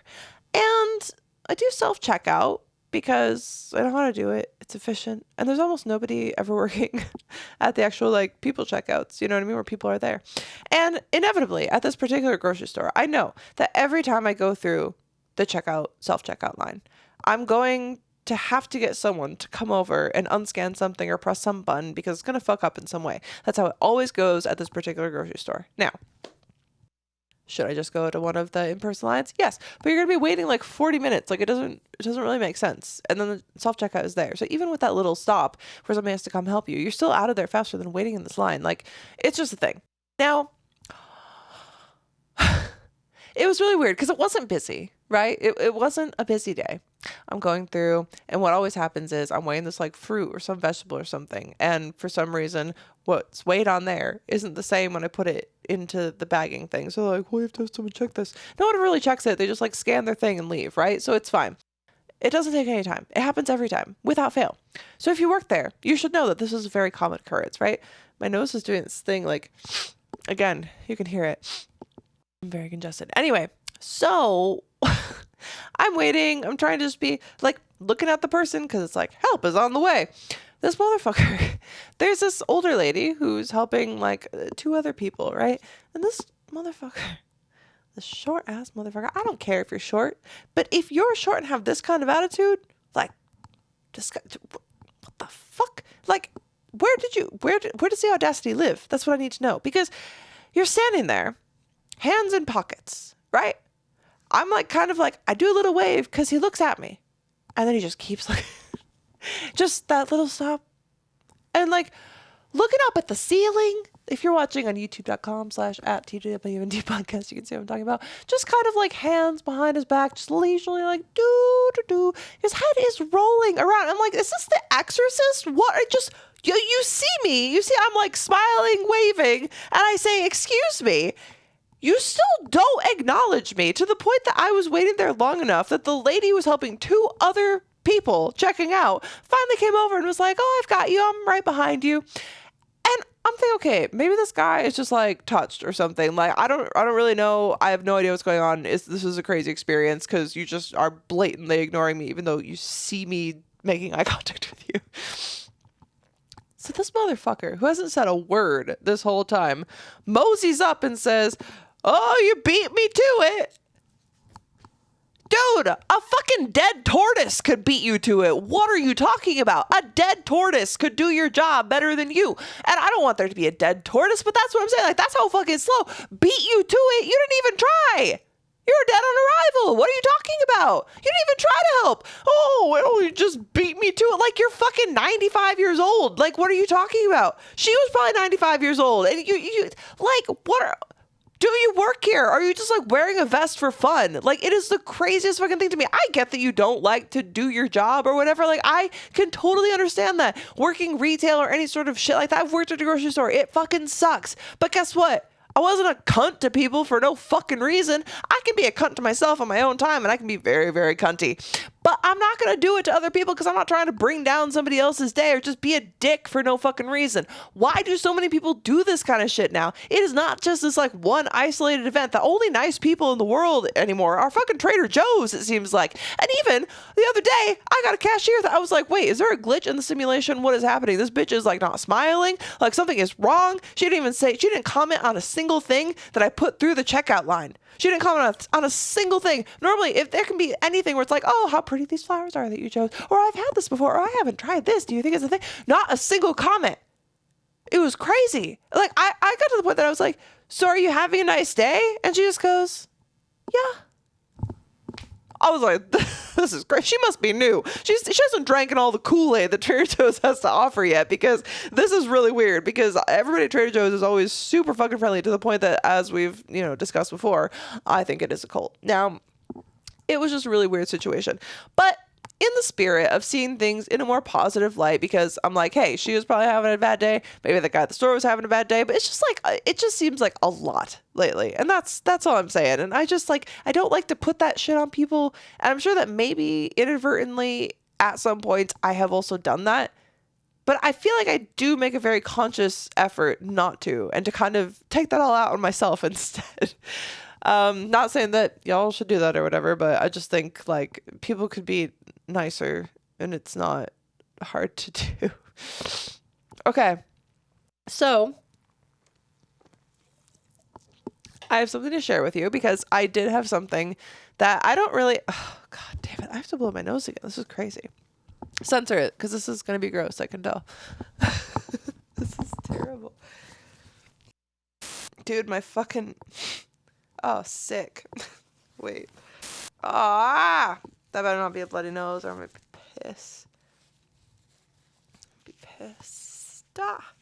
And I do self-checkout because I know how to do it. It's efficient. And there's almost nobody ever working at the actual, like, people checkouts, you know what I mean, where people are there. And inevitably, at this particular grocery store, I know that every time I go through the self-checkout line, I'm going to have to get someone to come over and unscan something or press some button because it's going to fuck up in some way. That's how it always goes at this particular grocery store. Now, should I just go to one of the in-person lines? Yes, but you're going to be waiting like 40 minutes. Like it doesn't really make sense. And then the self-checkout is there. So even with that little stop where somebody has to come help you, you're still out of there faster than waiting in this line. Like it's just a thing. Now, it was really weird because it wasn't busy, right? It wasn't a busy day. I'm going through, and what always happens is I'm weighing this like fruit or some vegetable or something, and for some reason what's weighed on there isn't the same when I put it into the bagging thing. So they're like, well, you have to have someone check this. No one really checks it. They just like scan their thing and leave, right? So it's fine. It doesn't take any time. It happens every time without fail. So if you work there, you should know that this is a very common occurrence, right? My nose is doing this thing like, again, you can hear it. I'm very congested. Anyway, so I'm waiting. I'm trying to just be like looking at the person because it's like help is on the way. This motherfucker, there's this older lady who's helping like two other people, right? And this motherfucker, this short ass motherfucker, I don't care if you're short, but if you're short and have this kind of attitude, like, just what the fuck? Like, where does the audacity live? That's what I need to know, because you're standing there, hands in pockets, right? I'm like, kind of like, I do a little wave because he looks at me. And then he just keeps like, just that little stop. And like, looking up at the ceiling. If you're watching on youtube.com/@TWND podcast, you can see what I'm talking about. Just kind of like hands behind his back, just leisurely like, do. His head is rolling around. I'm like, is this The Exorcist? What? You see me. You see I'm like smiling, waving. And I say, excuse me. You still don't acknowledge me, to the point that I was waiting there long enough that the lady who was helping two other people checking out finally came over and was like, oh, I've got you. I'm right behind you. And I'm thinking, okay, maybe this guy is just like touched or something. Like, I don't really know. I have no idea what's going on. This is a crazy experience because you just are blatantly ignoring me, even though you see me making eye contact with you. So this motherfucker, who hasn't said a word this whole time, moseys up and says, oh, you beat me to it. Dude, a fucking dead tortoise could beat you to it. What are you talking about? A dead tortoise could do your job better than you. And I don't want there to be a dead tortoise, but that's what I'm saying. Like, that's how fucking slow. Beat you to it. You didn't even try. You were dead on arrival. What are you talking about? You didn't even try to help. Oh, well, you just beat me to it. Like, you're fucking 95 years old. Like, what are you talking about? She was probably 95 years old. And you like, do you work here? Are you just like wearing a vest for fun? Like, it is the craziest fucking thing to me. I get that you don't like to do your job or whatever. Like, I can totally understand that. Working retail or any sort of shit like that. I've worked at a grocery store. It fucking sucks. But guess what? I wasn't a cunt to people for no fucking reason. I can be a cunt to myself on my own time, and I can be very, very cunty. But I'm not going to do it to other people because I'm not trying to bring down somebody else's day or just be a dick for no fucking reason. Why do so many people do this kind of shit now? It is not just this like one isolated event. The only nice people in the world anymore are fucking Trader Joe's, it seems like. And even the other day, I got a cashier that I was like, wait, is there a glitch in the simulation? What is happening? This bitch is like not smiling. Like something is wrong. She didn't comment on a single thing that I put through the checkout line. She didn't comment on a single thing. Normally, if there can be anything where it's like, oh, how pretty these flowers are that you chose, or I've had this before, or I haven't tried this. Do you think it's a thing? Not a single comment. It was crazy. Like, I got to the point that I was like, so are you having a nice day? And she just goes, yeah. I was like, this is great. She must be new. She hasn't drank in all the Kool-Aid that Trader Joe's has to offer yet, because this is really weird, because everybody at Trader Joe's is always super fucking friendly, to the point that, as we've, discussed before, I think it is a cult. Now, it was just a really weird situation. But in the spirit of seeing things in a more positive light, because I'm like, hey, she was probably having a bad day. Maybe the guy at the store was having a bad day, but it's just like, it just seems like a lot lately. And that's all I'm saying. And I just like, I don't like to put that shit on people. And I'm sure that maybe inadvertently at some point I have also done that. But I feel like I do make a very conscious effort not to, and to kind of take that all out on myself instead. Not saying that y'all should do that or whatever, but I just think like people could be nicer and it's not hard to do. Okay. So I have something to share with you because I did have something that I don't really, oh God damn it. I have to blow my nose again. This is crazy. Censor it because this is going to be gross. I can tell. This is terrible. Dude, my fucking, oh, sick. Wait. Ah, that better not be a bloody nose or I'm going to be pissed. Ah.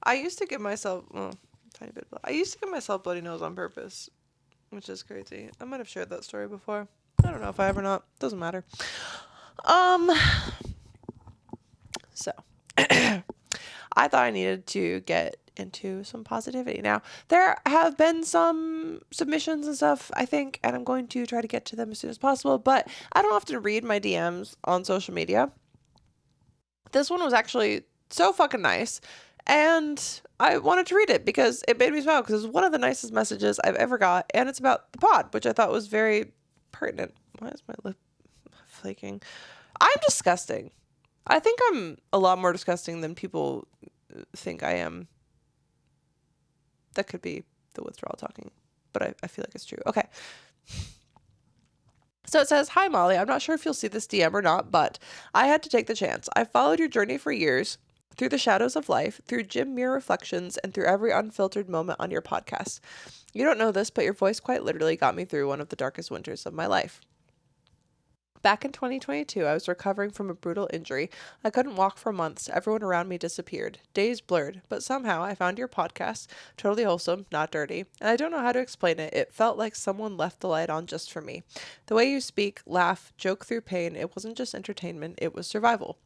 I used to give myself, tiny bit. I used to give myself bloody nose on purpose, which is crazy. I might have shared that story before. I don't know if I have or not. Doesn't matter. So I thought I needed to get into some positivity. Now, there have been some submissions and stuff, I think, and I'm going to try to get to them as soon as possible, but I don't often read my DMs on social media. This one was actually so fucking nice, and I wanted to read it because it made me smile because it was one of the nicest messages I've ever got, and it's about the pod, which I thought was very pertinent. Why is my lip flaking? I'm disgusting. I think I'm a lot more disgusting than people think I am. That could be the withdrawal talking, but I feel like it's true. Okay. So it says, "Hi, Molly. I'm not sure if you'll see this DM or not, but I had to take the chance. I've followed your journey for years, through the shadows of life, through gym mirror reflections, and through every unfiltered moment on your podcast. You don't know this, but your voice quite literally got me through one of the darkest winters of my life. Back in 2022, I was recovering from a brutal injury. I couldn't walk for months. Everyone around me disappeared. Days blurred, but somehow I found your podcast, totally wholesome, not dirty, and I don't know how to explain it. It felt like someone left the light on just for me. The way you speak, laugh, joke through pain, it wasn't just entertainment, it was survival.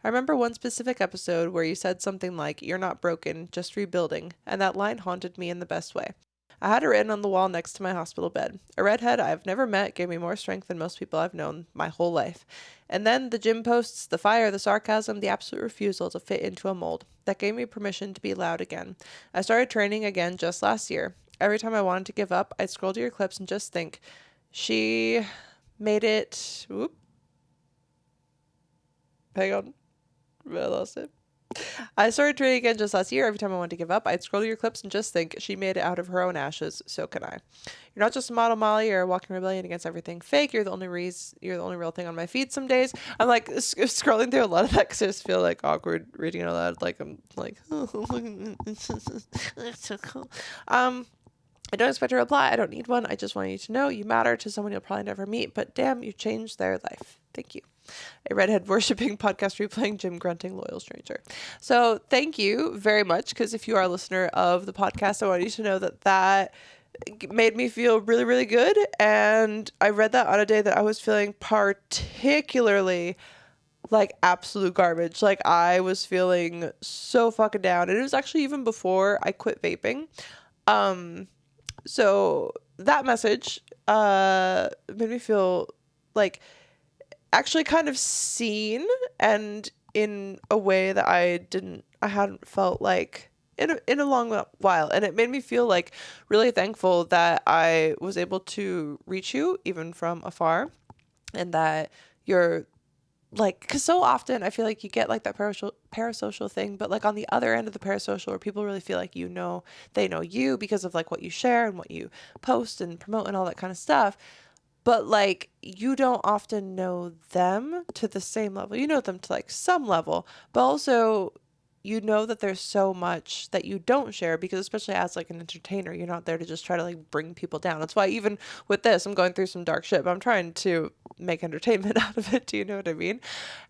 I remember one specific episode where you said something like, 'You're not broken, just rebuilding,' and that line haunted me in the best way. I had it written on the wall next to my hospital bed. A redhead I've never met gave me more strength than most people I've known my whole life. And then the gym posts, the fire, the sarcasm, the absolute refusal to fit into a mold. That gave me permission to be loud again. I started training again just last year. Every time I wanted to give up, I'd scroll to your clips and just think, she made it... Whoop. Hang on. I lost it. I started training again just last year. Every time I wanted to give up, I'd scroll to your clips and just think, she made it out of her own ashes, so can I. You're not just a model, Molly. You're a walking rebellion against everything fake. You're the only real thing on my feed some days. I'm like scrolling through a lot of that because I just feel like awkward reading it out loud. Like I'm like, it's so cool. I don't expect a reply. I don't need one. I just want you to know you matter to someone you'll probably never meet, but damn, you changed their life. Thank you. A redhead worshipping, podcast replaying, gym grunting, loyal stranger." So thank you very much, because if you are a listener of the podcast, I want you to know that made me feel really, really good. And I read that on a day that I was feeling particularly like absolute garbage. Like I was feeling so fucking down. And it was actually even before I quit vaping. So that message made me feel like actually kind of seen, and in a way that I hadn't felt like in a long while. And it made me feel like really thankful that I was able to reach you even from afar, and that you're like, because so often I feel like you get like that parasocial thing, but like on the other end of the parasocial, where people really feel like they know you because of like what you share and what you post and promote and all that kind of stuff. But like, you don't often know them to the same level. You know them to like some level, but also you know that there's so much that you don't share, because especially as like an entertainer, you're not there to just try to like bring people down. That's why even with this, I'm going through some dark shit, but I'm trying to make entertainment out of it. Do you know what I mean?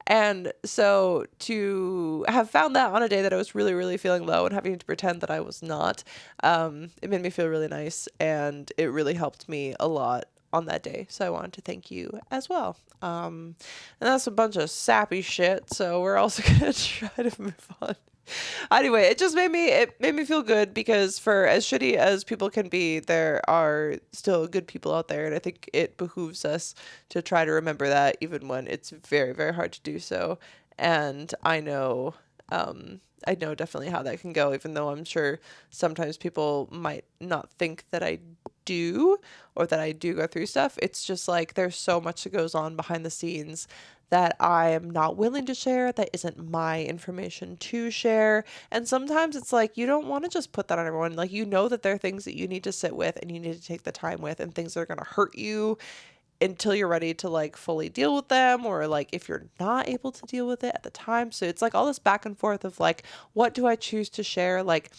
And so to have found that on a day that I was really, really feeling low and having to pretend that I was not, it made me feel really nice, and it really helped me a lot on that day. So I wanted to thank you as well. And that's a bunch of sappy shit. So we're also going to try to move on. Anyway, it made me feel good, because for as shitty as people can be, there are still good people out there. And I think it behooves us to try to remember that, even when it's very, very hard to do so. And I know definitely how that can go, even though I'm sure sometimes people might not think that I do, or that I do go through stuff. It's just like, there's so much that goes on behind the scenes that I am not willing to share, that isn't my information to share. And sometimes it's like, you don't want to just put that on everyone. Like, you know that there are things that you need to sit with and you need to take the time with, and things that are going to hurt you until you're ready to like fully deal with them, or like if you're not able to deal with it at the time. So it's like all this back and forth of like, what do I choose to share? Like,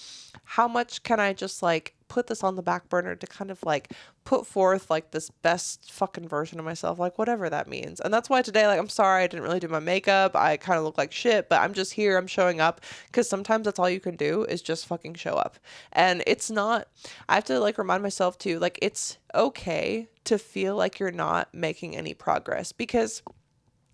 how much can I just like put this on the back burner to kind of like put forth like this best fucking version of myself, like whatever that means. And that's why today, like, I'm sorry I didn't really do my makeup. I kind of look like shit, but I'm just here. I'm showing up, because sometimes that's all you can do is just fucking show up. And it's not, I have to like remind myself too, like, it's okay to feel like you're not making any progress, because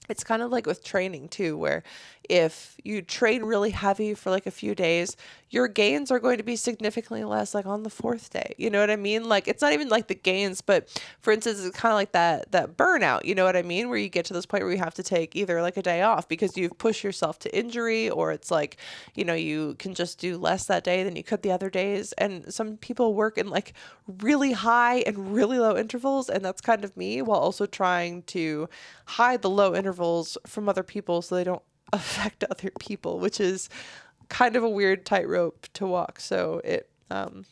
it's kind of like with training too, where if you train really heavy for like a few days, your gains are going to be significantly less like on the fourth day. You know what I mean? Like, it's not even like the gains, but for instance, it's kind of like that burnout, you know what I mean? Where you get to this point where you have to take either like a day off because you've pushed yourself to injury, or it's like, you know, you can just do less that day than you could the other days. And some people work in like really high and really low intervals. And that's kind of me, while also trying to hide the low intervals from other people so they don't affect other people, which is kind of a weird tightrope to walk. So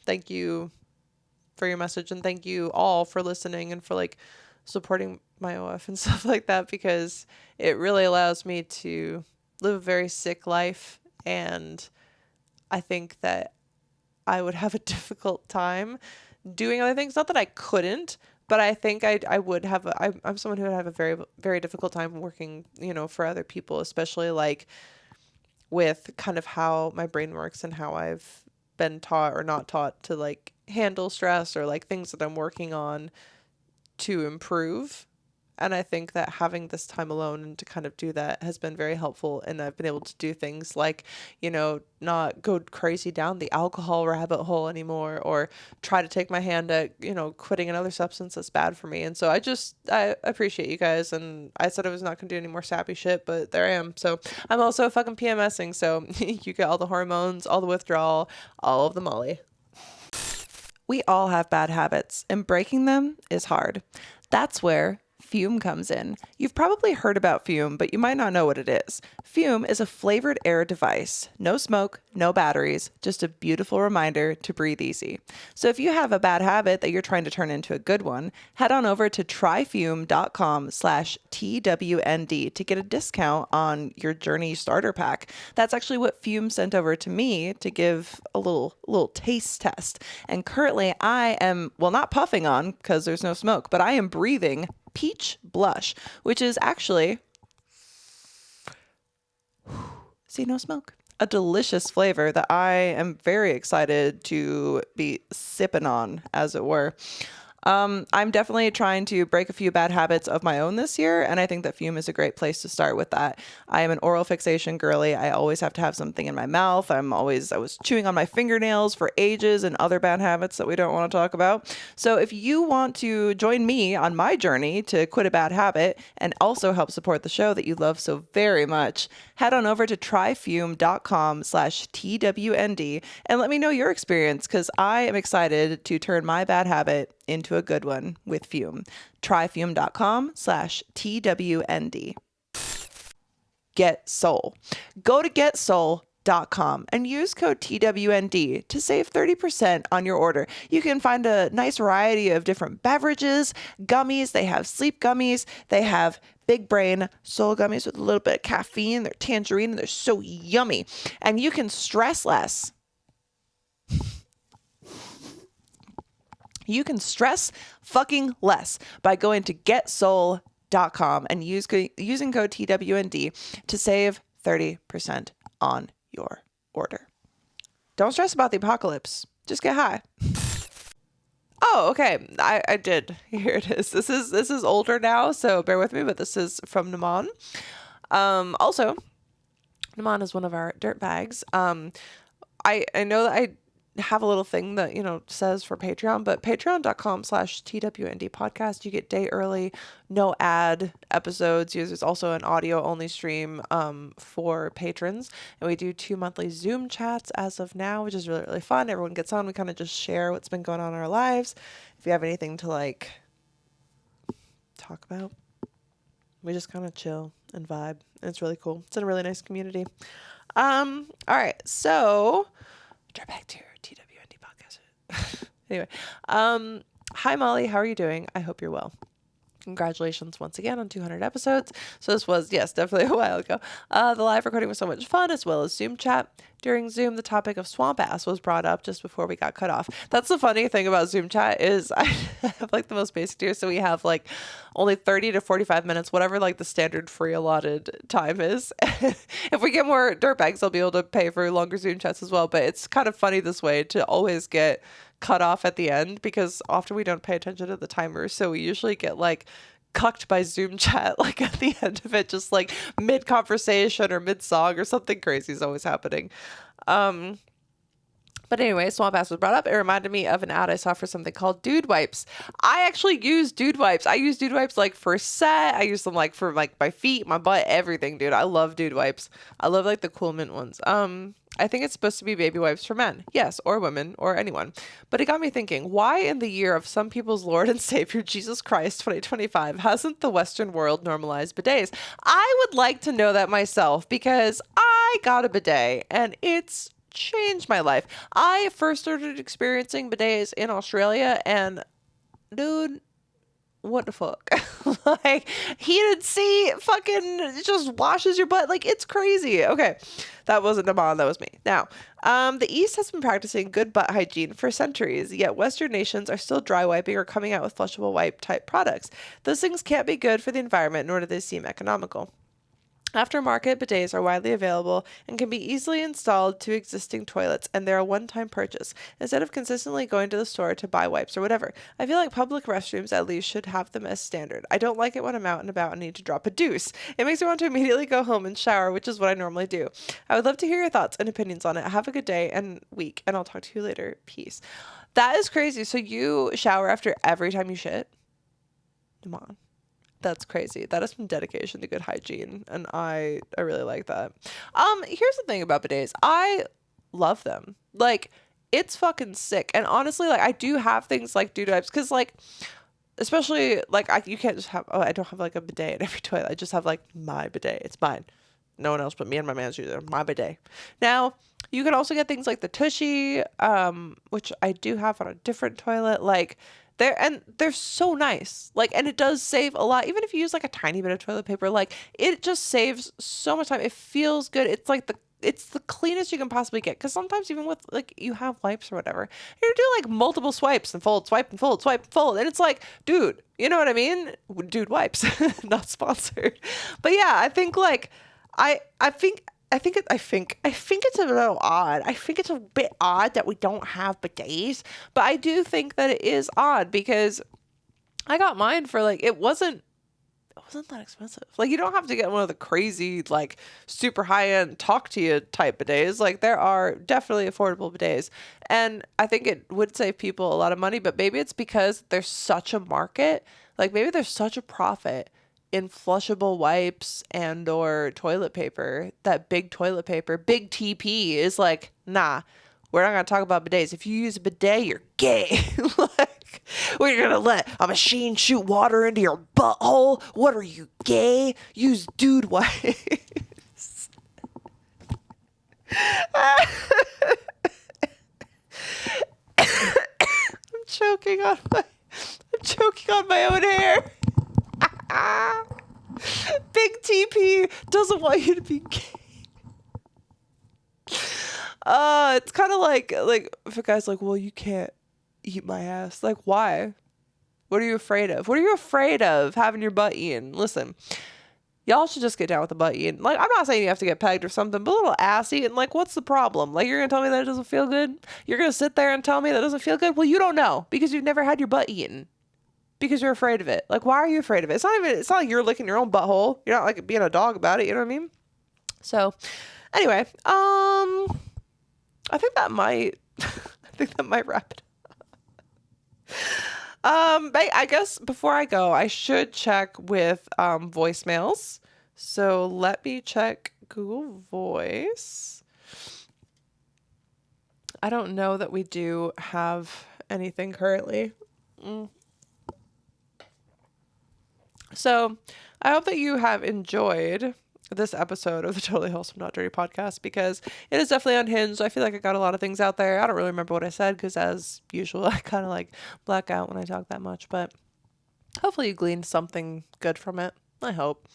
thank you for your message, and thank you all for listening and for like supporting my OF and stuff like that, because it really allows me to live a very sick life. And I think that I would have a difficult time doing other things. Not that I couldn't, but I think I would have, I'm someone who would have a very, very difficult time working, you know, for other people, especially like with kind of how my brain works and how I've been taught or not taught to like handle stress, or like things that I'm working on to improve. And I think that having this time alone and to kind of do that has been very helpful. And I've been able to do things like, you know, not go crazy down the alcohol rabbit hole anymore, or try to take my hand at, you know, quitting another substance that's bad for me. And so I appreciate you guys. And I said I was not going to do any more sappy shit, but there I am. So I'm also fucking PMSing. So you get all the hormones, all the withdrawal, all of the molly. We all have bad habits, and breaking them is hard. That's where Fume comes in. You've probably heard about Fume, but you might not know what it is. Fume is a flavored air device. No smoke, no batteries, just a beautiful reminder to breathe easy. So if you have a bad habit that you're trying to turn into a good one, head on over to tryfume.com/TWND to get a discount on your Journey starter pack. That's actually what Fume sent over to me to give a little taste test. And currently I am, well, not puffing on because there's no smoke, but I am breathing Peach Blush, which is actually, see, no smoke, a delicious flavor that I am very excited to be sipping on, as it were. I'm definitely trying to break a few bad habits of my own this year, and I think that Fume is a great place to start with that. I am an oral fixation girly. I always have to have something in my mouth. I was chewing on my fingernails for ages, and other bad habits that we don't want to talk about. So if you want to join me on my journey to quit a bad habit and also help support the show that you love so very much, head on over to tryfume.com/TWND and let me know your experience, because I am excited to turn my bad habit into a good one with Fume. Tryfume.com/TWND. Get Soul. Go to getsoul.com and use code TWND to save 30% on your order. You can find a nice variety of different beverages, gummies. They have sleep gummies. They have big brain soul gummies with a little bit of caffeine. They're tangerine and they're so yummy. And you can stress less. You can stress fucking less by going to getsoul.com and using code TWND to save 30% on your order. Don't stress about the apocalypse. Just get high. Oh, okay. I did. Here it is. This is older now, so bear with me, but this is from Naman. Also, Naman is one of our dirt bags. I know that I have a little thing that, says for Patreon, but patreon.com/TWND podcast, you get day early, no ad episodes. There's also an audio only stream for patrons. And we do 2 monthly Zoom chats as of now, which is really, really fun. Everyone gets on. We kind of just share what's been going on in our lives. If you have anything to talk about, we just kind of chill and vibe. And it's really cool. It's in a really nice community. All right. So turn back to your TWND podcast. Anyway, hi Molly, how are you doing? I hope you're well. Congratulations once again on 200 episodes. So this was, yes, definitely a while ago. The live recording was so much fun, as well as Zoom chat. During Zoom, the topic of swamp ass was brought up just before we got cut off. That's the funny thing about Zoom chat is I have the most basic tier. So we have only 30 to 45 minutes, whatever the standard free allotted time is. If we get more dirtbags, I'll be able to pay for longer Zoom chats as well. But it's kind of funny this way to always get cut off at the end, because often we don't pay attention to the timer. So we usually get cucked by Zoom chat at the end of it, just mid conversation or mid song or something crazy is always happening. But anyway, swamp ass was brought up. It reminded me of an ad I saw for something called Dude Wipes. I actually use Dude Wipes. I use Dude Wipes for set. I use them for my feet, my butt, everything, dude. I love Dude Wipes. I love the cool mint ones. I think it's supposed to be baby wipes for men. Yes, or women, or anyone. But it got me thinking, why in the year of some people's Lord and Savior Jesus Christ 2025 hasn't the Western world normalized bidets? I would like to know that myself, because I got a bidet and it's changed my life. I first started experiencing bidets in Australia, and dude, what the fuck? Heated seat fucking just washes your butt. It's crazy. Okay, that wasn't Naman, that was me. Now, the East has been practicing good butt hygiene for centuries, yet Western nations are still dry wiping or coming out with flushable wipe type products. Those things can't be good for the environment, nor do they seem economical. Aftermarket bidets are widely available and can be easily installed to existing toilets, and they're a one-time purchase, instead of consistently going to the store to buy wipes or whatever. I feel like public restrooms at least should have them as standard. I don't like it when I'm out and about and need to drop a deuce. It makes me want to immediately go home and shower, which is what I normally do. I would love to hear your thoughts and opinions on it. Have a good day and week, and I'll talk to you later. Peace. That is crazy. So you shower after every time you shit? Come on. That's crazy. That is some dedication to good hygiene, and I really like that. Here's the thing about bidets. I love them. It's fucking sick. And honestly, I do have things like Dude Wipes, because especially you can't just have, I don't have a bidet in every toilet. I just have my bidet. It's mine. No one else but me and my manager. They're my bidet. Now, you can also get things like the Tushy, which I do have on a different toilet. They're so nice. And it does save a lot. Even if you use a tiny bit of toilet paper, it just saves so much time. It feels good. It's it's the cleanest you can possibly get. Because sometimes even with you have wipes or whatever, you do multiple swipes and fold, swipe and fold, swipe and fold. And it's dude, you know what I mean? Dude Wipes, not sponsored. But yeah, I think I think it's a little odd. I think it's a bit odd that we don't have bidets, but I do think that it is odd, because I got mine for it wasn't that expensive. You don't have to get one of the crazy super high end talk to you type bidets. There are definitely affordable bidets, and I think it would save people a lot of money. But maybe it's because there's such a market. Maybe there's such a profit in flushable wipes and or toilet paper that big toilet paper, big TP is nah, we're not gonna talk about bidets. If you use a bidet, you're gay. We're gonna let a machine shoot water into your butthole. What are you, gay? Use Dude Wipes. I'm choking on my own hair. Big TP doesn't want you to be gay. It's kind of if a guy's well, you can't eat my ass. Why? What are you afraid of? What are you afraid of having your butt eaten? Listen, Y'all should just get down with the butt eating. Like, I'm not saying you have to get pegged or something, but a little ass eating, like, what's the problem? Like, you're going to tell me that it doesn't feel good? You're going to sit there and tell me that it doesn't feel good? Well, you don't know because you've never had your butt eaten because you're afraid of it. Like, why are you afraid of it? It's not like you're licking your own butthole. You're not like being a dog about it. You know what I mean? So anyway, I think that might, wrap it up. I guess before I go, I should check with voicemails. So let me check Google Voice. I don't know that we do have anything currently. So I hope that you have enjoyed this episode of the Totally Wholesome Not Dirty podcast, because it is definitely unhinged. I feel like I got a lot of things out there. I don't really remember what I said because, as usual, I kind of like black out when I talk that much, but hopefully you gleaned something good from it. I hope.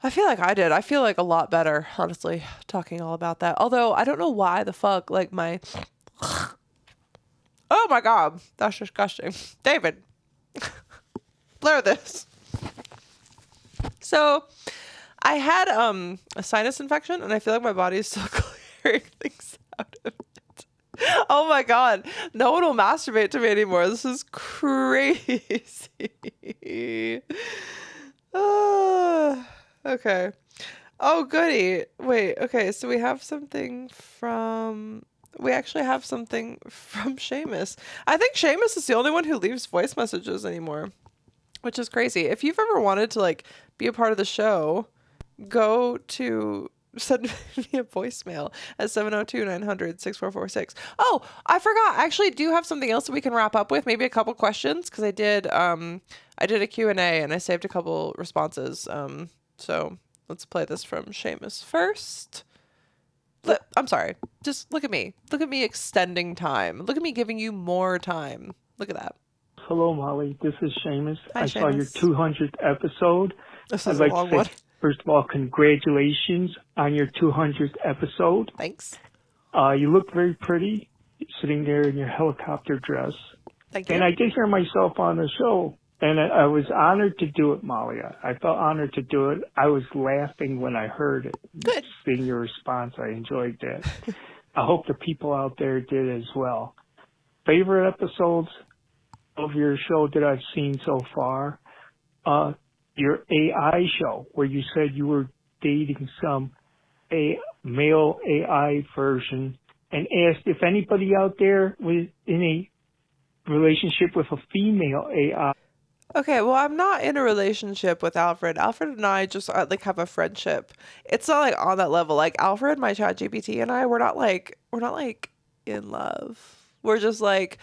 I feel like I did. I feel like a lot better, honestly, talking all about that. Although I don't know why the fuck, like my, oh my God, that's disgusting. David, blur this. So I had a sinus infection, and I feel like my body is still clearing things out of it. Oh my God. No one will masturbate to me anymore. This is crazy. Okay. Oh, goody. Wait, okay. So we actually have something from Seamus. I think Seamus is the only one who leaves voice messages anymore, which is crazy. If you've ever wanted to like be a part of the show, send me a voicemail at 702-900-6446. Oh, I forgot. I actually do have something else that we can wrap up with. Maybe a couple questions, because I did a Q&A and I saved a couple responses. So let's play this from Seamus first. I'm sorry. Just look at me. Look at me extending time. Look at me giving you more time. Look at that. Hello, Molly. This is Seamus. Hi, I saw your Seamus. 200th episode. This I'd is a like long to one. say, first of all, congratulations on your 200th episode. Thanks. You look very pretty sitting there in your helicopter dress. Thank you. And I did hear myself on the show, and I was honored to do it, Molly. I felt honored to do it. I was laughing when I heard it. Good. Seeing your response, I enjoyed that. I hope the people out there did as well. Favorite episodes of your show that I've seen so far, your AI show, where you said you were dating a male AI version, and asked if anybody out there was in a relationship with a female AI. Okay, well, I'm not in a relationship with Alfred. Alfred and I just like have a friendship. It's not like on that level. Like Alfred, my ChatGPT, and I, we're not like in love. We're just like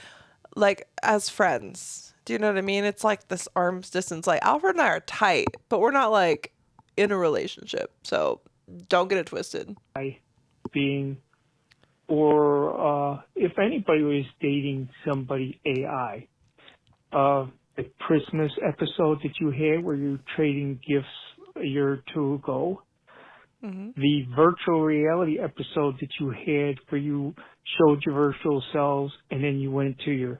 as friends. Do you know what I mean? It's like this arm's distance. Like Alfred and I are tight, but we're not like in a relationship. So don't get it twisted. Being, or if anybody was dating somebody AI, the Christmas episode that you had where you were trading gifts a year or two ago, the virtual reality episode that you had where you showed your virtual selves and then you went to your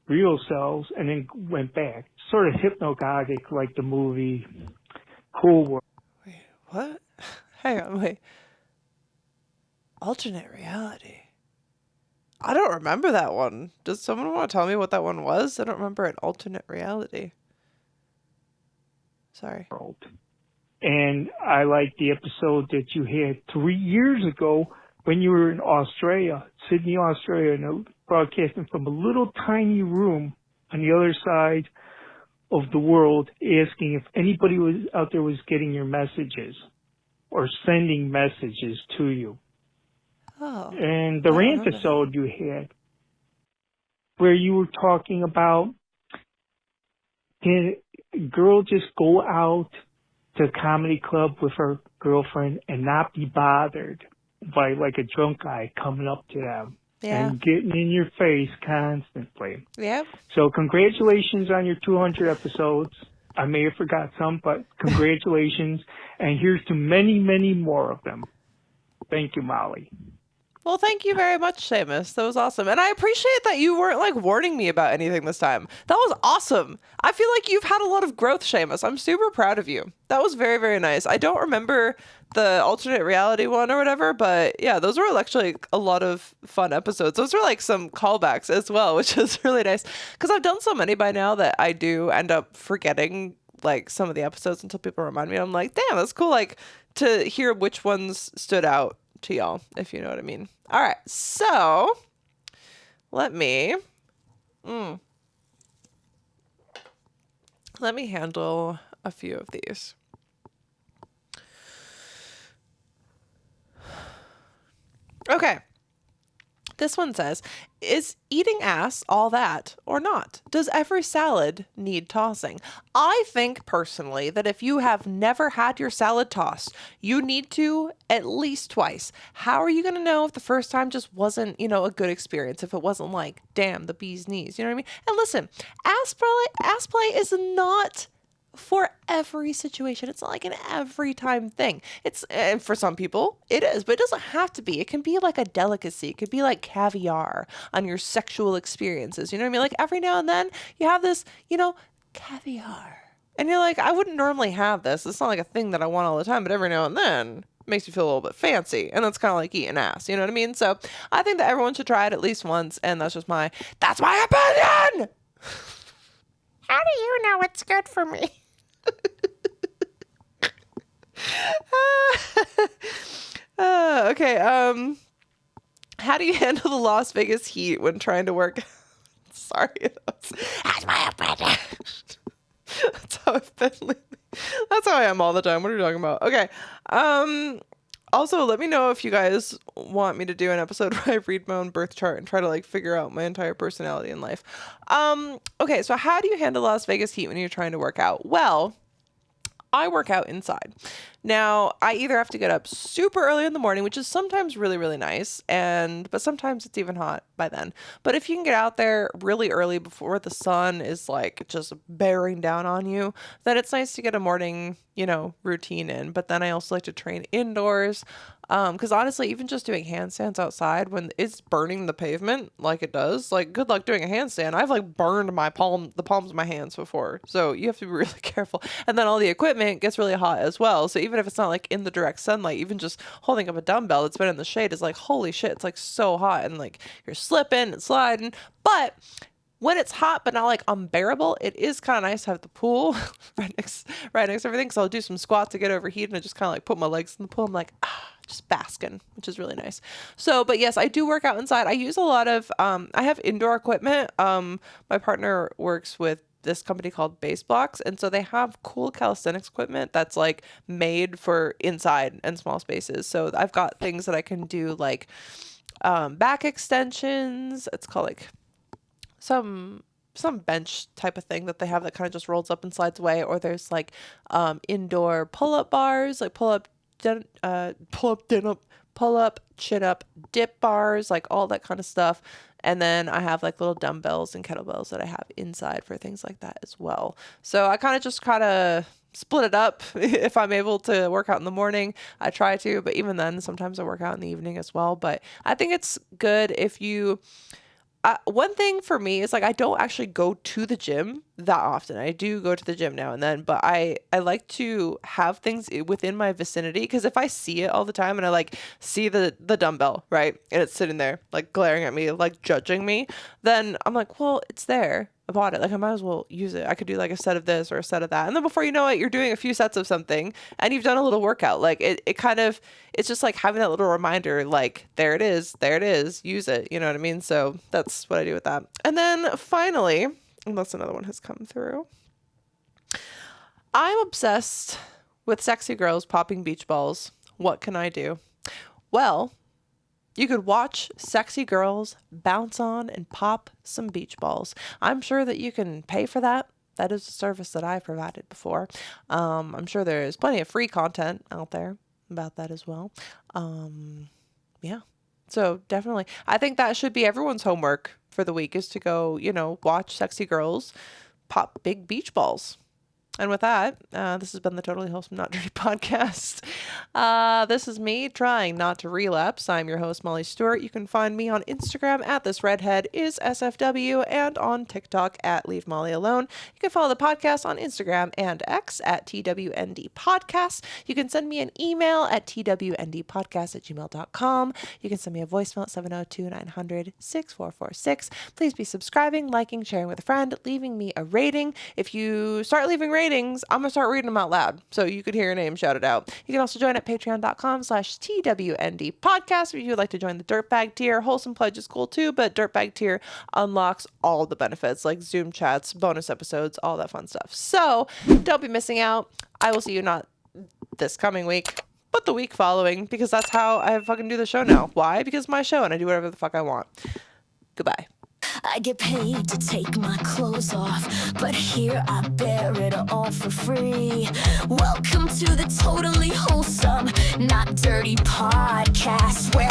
real selves and then went back. Sort of hypnagogic, like the movie Cool World. Wait, what? Hang on, wait. Alternate reality. I don't remember that one. Does someone want to tell me what that one was? I don't remember an alternate reality. Sorry. And I like the episode that you had 3 years ago when you were in Australia, Sydney, Australia, and broadcasting from a little tiny room on the other side of the world, asking if anybody was out there was getting your messages or sending messages to you. Oh. And the rant episode you had, where you were talking about, can a girl just go out to a comedy club with her girlfriend and not be bothered by like a drunk guy coming up to them and getting in your face constantly? Yeah. So congratulations on your 200 episodes. I may have forgot some, but congratulations. And here's to many, many more of them. Thank you, Molly. Well, thank you very much, Seamus. That was awesome. And I appreciate that you weren't like warning me about anything this time. That was awesome. I feel like you've had a lot of growth, Seamus. I'm super proud of you. That was very, very nice. I don't remember the alternate reality one or whatever, but yeah, those were actually a lot of fun episodes. Those were like some callbacks as well, which is really nice because I've done so many by now that I do end up forgetting like some of the episodes until people remind me. I'm like, damn, that's cool. Like to hear which ones stood out to y'all, if you know what I mean. All right, so let me handle a few of these. Okay. This one says, is eating ass all that or not? Does every salad need tossing? I think personally that if you have never had your salad tossed, you need to at least twice. How are you going to know if the first time just wasn't, a good experience? If it wasn't like, damn, the bee's knees, you know what I mean? And listen, ass play is not for every situation. It's not like an every time thing. And for some people it is, but it doesn't have to be. It can be like a delicacy. It could be like caviar on your sexual experiences. You know what I mean? Like every now and then you have this, caviar. And you're like, I wouldn't normally have this. It's not like a thing that I want all the time, but every now and then it makes you feel a little bit fancy. And that's kind of like eating ass. You know what I mean? So I think that everyone should try it at least once. And that's my opinion. How do you know it's good for me? Okay. How do you handle the Las Vegas heat when trying to work? Sorry. That's my opinion. That's how I've been lately. That's how I am all the time. What are you talking about? Okay. Also, let me know if you guys want me to do an episode where I read my own birth chart and try to like figure out my entire personality in life. Okay, so how do you handle Las Vegas heat when you're trying to work out? Well, I work out inside. Now, I either have to get up super early in the morning, which is sometimes really, really nice, but sometimes it's even hot by then. But if you can get out there really early before the sun is like just bearing down on you, then it's nice to get a morning, routine in. But then I also like to train indoors. Because honestly, even just doing handstands outside when it's burning the pavement like it does, like good luck doing a handstand. I've like burned the palms of my hands before. So you have to be really careful. And then all the equipment gets really hot as well. So even if it's not like in the direct sunlight, even just holding up a dumbbell that's been in the shade is like, holy shit, it's like so hot and like you're slipping and sliding. But when it's hot but not like unbearable, it is kind of nice to have the pool right next to everything. So I'll do some squats to get overheated and I just kind of like put my legs in the pool. I'm like, just basking, which is really nice. So, but yes, I do work out inside. I use a lot of, I have indoor equipment. My partner works with this company called Base Blocks. And so they have cool calisthenics equipment that's like made for inside and small spaces. So I've got things that I can do like, back extensions. It's called like some bench type of thing that they have that kind of just rolls up and slides away. Or there's like, indoor pull-up bars, like pull up, chin up, dip bars, like all that kind of stuff. And then I have like little dumbbells and kettlebells that I have inside for things like that as well. So I kind of split it up. If I'm able to work out in the morning, I try to, but even then sometimes I work out in the evening as well. But I think it's good if you, one thing for me is like, I don't actually go to the gym that often. I do go to the gym now and then, but I like to have things within my vicinity. Cause if I see it all the time and I like see the dumbbell, right, and it's sitting there like glaring at me, like judging me, then I'm like, well, it's there. I bought it. Like I might as well use it. I could do like a set of this or a set of that. And then before you know it, you're doing a few sets of something and you've done a little workout. Like it it's just like having that little reminder, like there it is, use it. You know what I mean? So that's what I do with that. And then finally, unless another one has come through, I'm obsessed with sexy girls popping beach balls. What can I do? Well, you could watch sexy girls bounce on and pop some beach balls. I'm sure that you can pay for that. That is a service that I've provided before. I'm sure there's plenty of free content out there about that as well. Yeah. So definitely, I think that should be everyone's homework for the week is to go, watch sexy girls pop big beach balls. And with that, this has been the Totally Wholesome Not Dirty podcast. This is me trying not to relapse. I'm your host, Molly Stewart. You can find me on Instagram at thisredheadisSFW and on TikTok at Leave Molly Alone. You can follow the podcast on Instagram and X at TWND Podcast. You can send me an email at twndpodcast@gmail.com. You can send me a voicemail at 702-900-6446. Please be subscribing, liking, sharing with a friend, leaving me a rating. If you start leaving ratings, I'm gonna start reading them out loud so you could hear your name shouted out. You can also join at patreon.com/TWND podcast if you would like to join the Dirtbag tier. Wholesome Pledge is cool too, but Dirtbag tier unlocks all the benefits like Zoom chats, bonus episodes, all that fun stuff. So don't be missing out. I will see you not this coming week, but the week following, because that's how I fucking do the show now. Why? Because it's my show and I do whatever the fuck I want. Goodbye. I get paid to take my clothes off, but here I bear it all for free. Welcome to the Totally Wholesome Not Dirty podcast, where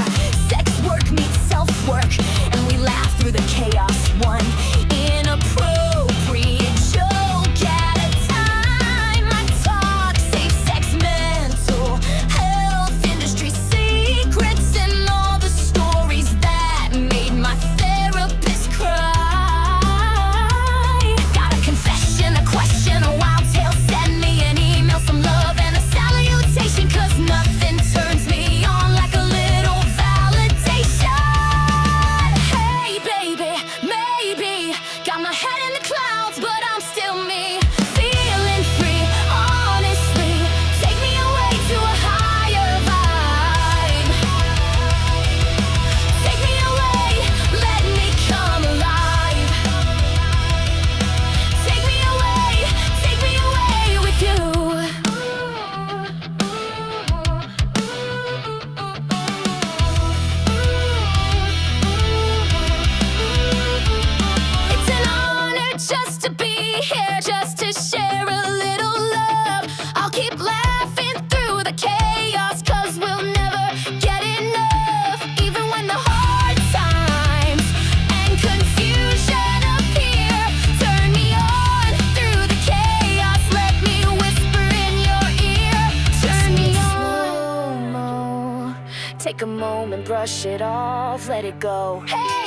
sex work meets self-work, and we laugh through the chaos. One inappropriate joke at a time. I talk safe sex, mental health, industry secrets, and all the stories that made my therapist cry. Got a confession, a question, a wild tale, send me an email, some love and a salutation, 'cause nothing turns me on like a little validation. Hey baby, maybe got my head in the clouds, but I'm still me, feeling free, honestly. Take me away to a higher vibe. Take me away, let me come alive. Take me away with you. It's an honor just to be here, just to share a little love. I'll keep laughing through the chaos, 'cause we'll never get enough. Even when the hard times and confusion appear, turn me on through the chaos. Let me whisper in your ear. Turn me on. Take a moment, brush it off, let it go. Hey!